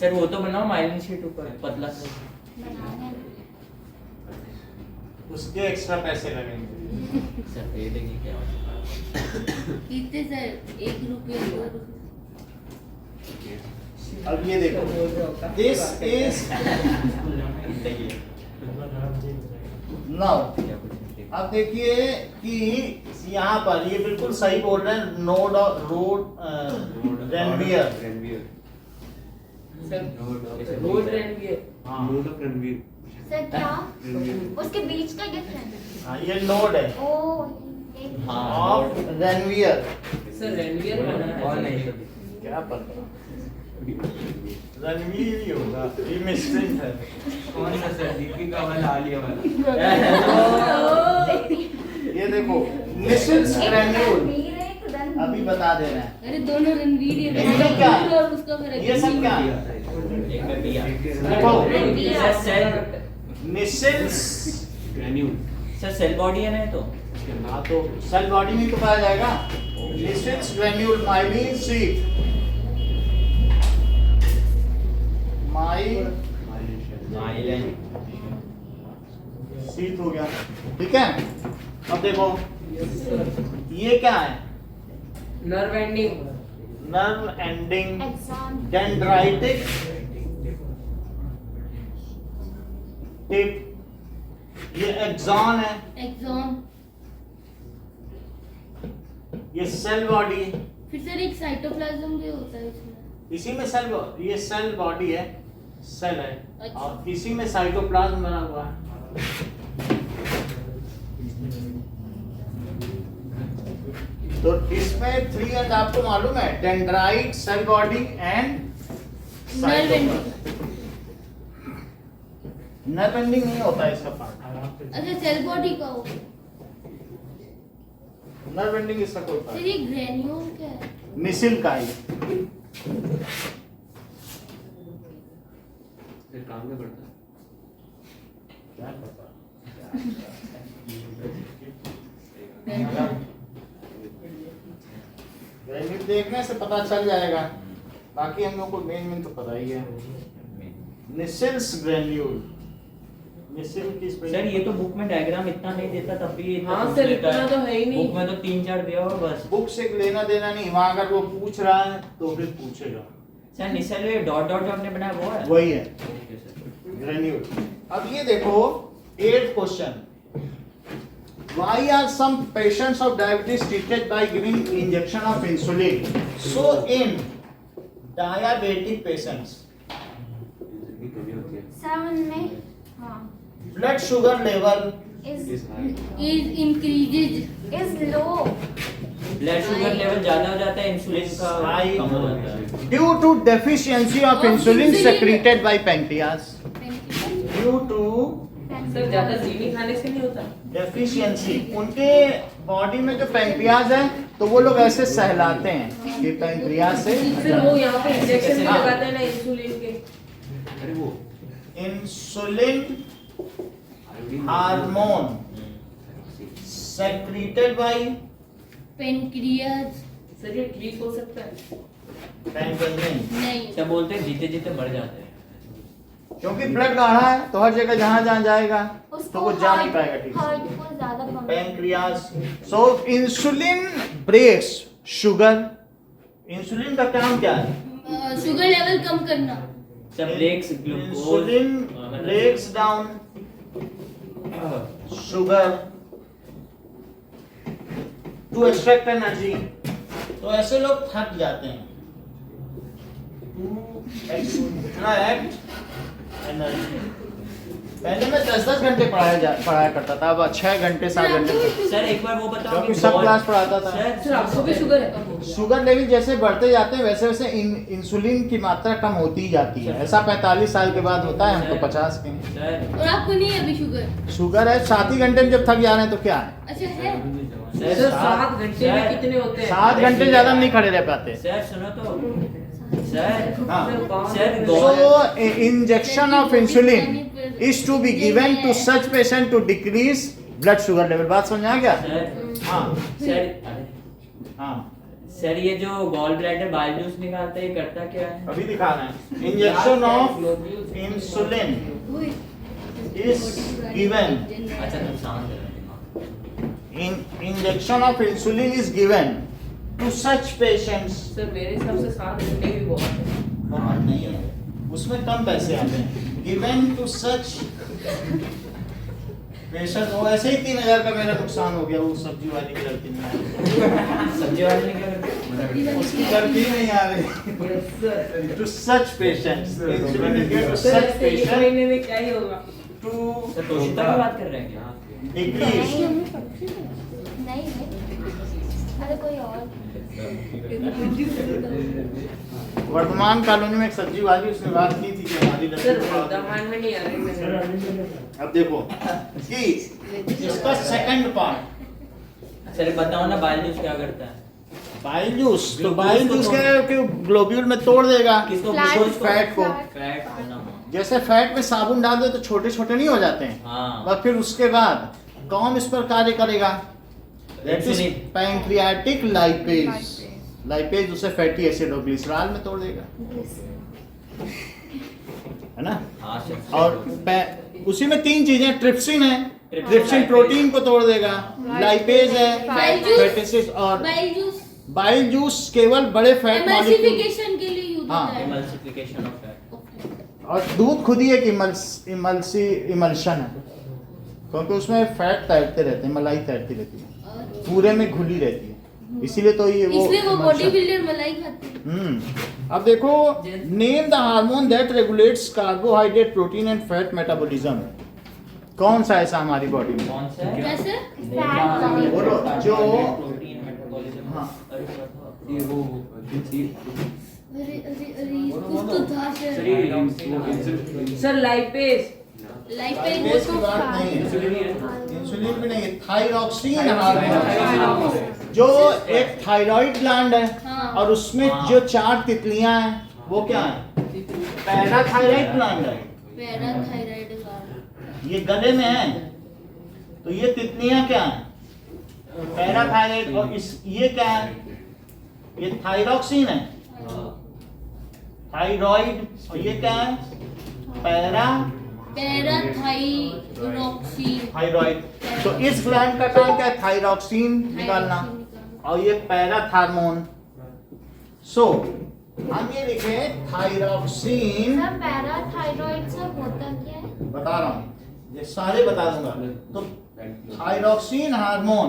सर वो तो बनाओ माइलिन शीट ऊपर पतला सा। बनाने उसके एक्स्ट्रा पैसे लगेंगे। सर दे देंगे क्या? कितने सर? 1 रुपये 2 रुपये? अब ये देखो दिस इज नाउ। अब देखिए कि यहाँ पर ये बिल्कुल सही बोल रहे हैं। Node road Ranveer. रोड रैन भी है। Node of Ranveer. सर क्या उसके बीच का डिफरेंस? हाँ ये नोड है ओ ये ऑफ रणवीर। सर रणवीर बना है। और नहीं क्या पता रणवीर ही होगा। ये मिस्टेक है। कौन सा सर? दीपिका वाला आलिया वाला? ये देखो निसिल्स ग्रैन्यूल रणवीर है तो रणवीर। अभी बता दे रहे हैं। अरे दोनों रणवीर ही ये सब क्या है? और उसका फर्क ये सब क्या है? एक में दिया। देखो sir cell Nissl's. Granule. Sir cell body है ना ये तो? हाँ तो सेल बॉडी में तो पाया जाएगा। Nissl's granule myelin sheath myelin sheath हो गया। ठीक है अब देखो ये क्या है? Nerve ending. Nerve ending exam dendritic tip. ये एक्सॉन है। एक्सॉन। ये सेल बॉडी। फिर सर एक साइटोप्लाज्म भी होता है इसमें। इसी में सेल ये सेल बॉडी है सेल है अच्छा। और इसी में साइटोप्लाज्म बना हुआ है। तो इसमें 3 एंड आपको मालूम है dendrite cell body and nerve ending. Nerve ending नहीं होता इसका पार्ट। अच्छा सेल बॉडी का हो। नर्व एंडिंग इसका कोई सर पार्ट ये ग्रेन्यूल क्या है? निसिल का ही। फिर काम क्या करता है? क्या पता ग्रेन्यूल देखने से पता चल जाएगा। बाकी हम लोग को मेन तो पता ही है। निसिल्स ग्रेन्यूल। निसिल की सर स्पेलिंग ये तो बुक में डायग्राम इतना नहीं देता तब भी ये इतना हाँ पूछ सर लेता इतना तो है ही नहीं। बुक में तो 3-4 दिया हुआ बस। बुक से लेना देना नहीं। वहां अगर वो पूछ रहा है तो फिर पूछेगा। सर निसल में डॉट डॉट जो आपने बनाया वो है? वही है ओके सर। ग्रेन्यूल। अब ये देखो 8th question. Why are some patients of diabetes treated by giving injection of insulin? So in diabetic patients, की कमी होती है. सर उनमें हाँ blood sugar level is Is high. is increases low blood sugar level ज्यादा हो जाता है, इंसुलिन का High. कम हो जाता है। due to deficiency of Of insulin insulin. secreted by pancreas. Due to sir ज्यादा चीनी खाने से नहीं होता. डेफिशिएंसी उनके बॉडी में जो पैंक्रियाज है तो वो लोग ऐसे सहलाते हैं कि पैंक्रियाज से फिर वो यहाँ पे इंजेक्शन भी हाँ। लगाते हैं ना इंसुलिन के. अरे वो insulin iodine hormone secreted bye pancreas sir ये ठीक हो सकता है. पैंक्रियाज नहीं क्या बोलते हैं, जीते जीते मर जाते हैं। क्योंकि ब्लड गाढ़ा है तो हर जगह जहां जहां जाएगा तो वो जा नहीं पाएगा ठीक से। हार्ट को ज्यादा pump pancreas so insulin breaks sugar. Insulin का काम क्या है? शुगर लेवल कम करना. सब breaks glucose insulin breaks down sugar to extract energy. तो ऐसे लोग थक जाते हैं टू एक्सट्रैक्ट एनर्जी। पहले मैं 10-10 घंटे पढ़ाया करता था, अब 6 घंटे 7 घंटे। सर एक बार वो बताओ क्योंकि कि सब बहुत- क्लास पढ़ाता था। सर आपको भी शुगर है? शुगर लेवल जैसे बढ़ते जाते हैं वैसे वैसे इंसुलिन की मात्रा कम होती ही जाती है। ऐसा 45 साल के बाद होता है, हम तो 50 के हैं। सर और आपको नहीं है अभी शुगर? शुगर है 7 ही घंटे में जब थक जा रहे हैं तो क्या है? अच्छा है. सर 7 घंटे में कितने होते हैं? 7 घंटे ज्यादा नहीं खड़े रह पाते। सर सुनो तो सर हाँ। Sir So, injection of insulin is to be given to such patient to decrease blood sugar level. बात समझ आ गया? सर हाँ सर हाँ सर ये जो गॉल ब्लैडर बाइल जूस निकालता है ये करता क्या है? अभी दिखा रहे हैं. Injection of insulin is given. अच्छा नुकसान दे रहा है. Injection of insulin is given to such patients. Sir मेरे हिसाब से 7 घंटे भी बहुत है. बहुत नहीं है, उसमें कम पैसे आते हैं. Given to such patient. वो ऐसे ही 3,000 का मेरा नुकसान हो गया वो सब्जी वाली की लड़की ने. सब्जी वाले ने क्या करते? उसकी लड़की नहीं आ रही. To such patients. Insulin is given to sir such ऐसे एक patients महीने में क्या ही होगा? to सर तोशिता की बात कर रहे हैं क्या? decrease. नहीं है, अरे कोई और. वर्धमान कॉलोनी में एक सब्जी वाली उसने बात की थी कि हमारी सर लड़की. वर्धमान में नहीं आ रही मैं. अब देखो कि इसका सेकंड पार्ट सर बताओ ना बाइल जूस क्या करता है? Bile juice. तो बाइल जूस क्या है कि ग्लोब्यूल में तोड़ देगा किसको? फैट को. फैट होना. जैसे फैट में साबुन डाल दो तो छोटे छोटे नहीं हो जाते हैं. हाँ. और फिर उसके बाद कौन इस पर कार्य करेगा? इंसुलिन. Pancreatic lipase. लाइपेज उसे फैटी एसिड और ग्लिसरॉल में तोड़ देगा, है ना. हाँ सर. और उसी में 3 चीजें. ट्रिप्सिन है, ट्रिप्सिन ट्रिप्सिन प्रोटीन को तोड़ देगा. लाइपेज है, बाइल जूस. Fatty acid. और बाइल जूस बाइल जूस केवल बड़े फैट मॉलिक्यूल. एमल्सिफिकेशन के लिए यूज हाँ. होता है. Emulsification of fat. और दूध खुद ही एक इमल्शन है, क्योंकि उसमें फैट तैरते रहते हैं, मलाई तैरती रहती है, पूरे में घुली रहती है. इसीलिए तो ये वो इसलिए वो emulsion- बॉडी बिल्डर मलाई खाते हैं. अब देखो, name the hormone that regulates carbohydrate protein and fat metabolism. कौन सा ऐसा हमारी बॉडी में? कौन सा है? कैसे? बोलो जो. Protein metabolism. हाँ. अरे बताओ. ये वो अरे अरे अरे कुछ तो था sir. Sir lipase. Lipase lipase की बात नहीं है, इंसुलिन भी नहीं है. थायरॉक्सिन हार्मोन जो एक थायराइड ग्लैंड है. हाँ. और उसमें जो 4 तितलियां हैं वो क्या है? पैराथायराइड ग्लैंड है. Parathyroid gland. ये गले में है, तो ये तितलियां क्या है? पैराथायराइड. और इस ये क्या है? ये थायरॉक्सिन है, थायराइड. और ये क्या है? पैराथायरॉक्सिन. थायराइड. तो इस ग्लैंड का काम क्या है? थायरॉक्सिन निकालना. और ये पैराथ हार्मोन. सो हम ये लिखे थायरॉक्सिन. सर पैराथायरॉइड से होता क्या है? बता रहा हूँ, ये सारे बता दूंगा. तो थायरॉक्सिन हार्मोन,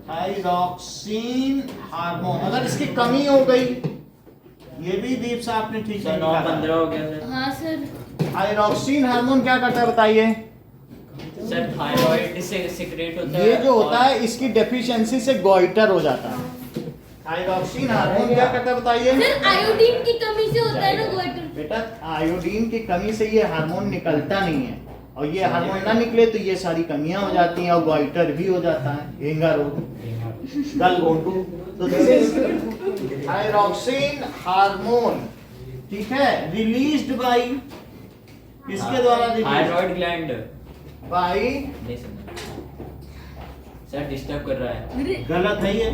थायरॉक्सिन हार्मोन अगर इसकी कमी हो गई, ये भी दीप से आपने ठीक से 9-15 हो गया सर. हाँ सर. थायरॉक्सिन हार्मोन क्या करता है बताइए? सर थायराइड से सिक्रेट होता है. ये जो होता है इसकी डेफिशिएंसी से गोइटर हो जाता है. थायरॉक्सिन हार्मोन क्या करता है बताइए? सर आयोडीन की कमी से होता है ना गोइटर. बेटा आयोडीन की कमी से ये हार्मोन निकलता नहीं है, और ये हार्मोन ना निकले तो ये सारी कमियां हो जाती हैं और गोइटर भी हो जाता है, एंगा रोग, गलघोंटू. तो दिस इज थायरॉक्सिन हार्मोन. ठीक है, रिलीज्ड बाय, किसके द्वारा रिलीज? Thyroid gland. बाय. नहीं समझा सर, डिस्टर्ब कर रहा है. गलत है ये.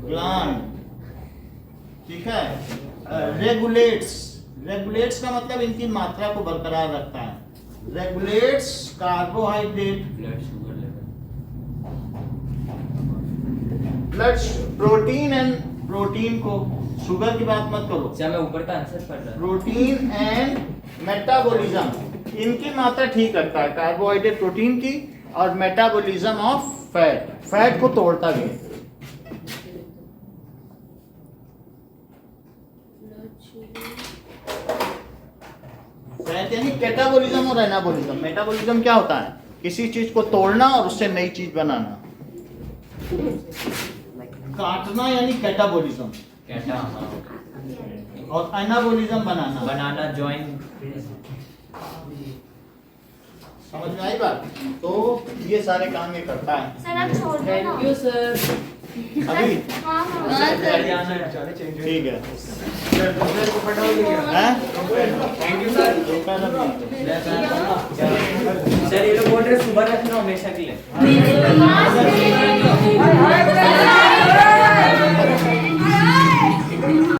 ग्लैंड. ठीक है. रेगुलेट्स. रेगुलेट्स का मतलब इनकी मात्रा को बरकरार रखता है. Regulates carbohydrate, blood sugar level. Blood protein and protein को. शुगर की बात मत करो. सर मैं ऊपर का आंसर पढ़ रहा हूँ. प्रोटीन एंड मेटाबॉलिज्म, इनकी मात्रा ठीक रखता है. कार्बोहाइड्रेट प्रोटीन की, और मेटाबॉलिज्म ऑफ फैट, फैट को तोड़ता भी है. फैट यानी कैटाबॉलिज्म और एनाबॉलिज्म. मेटाबॉलिज्म क्या होता है? किसी चीज को तोड़ना और उससे नई चीज बनाना. काटना यानी कैटाबॉलिज्म, कैटा. हाँ. और एनाबॉलिज्म बनाना. बनाना जॉइन. समझ में आई बात? तो ये सारे काम ये करता है. सर आप छोड़ दो ना. Thank you sir. अभी हाँ हाँ घर जाना है। ठीक है थैंक यू सर। सर ये लोग बोल रहे सुबह रखना हमेशा के लिए। हाँ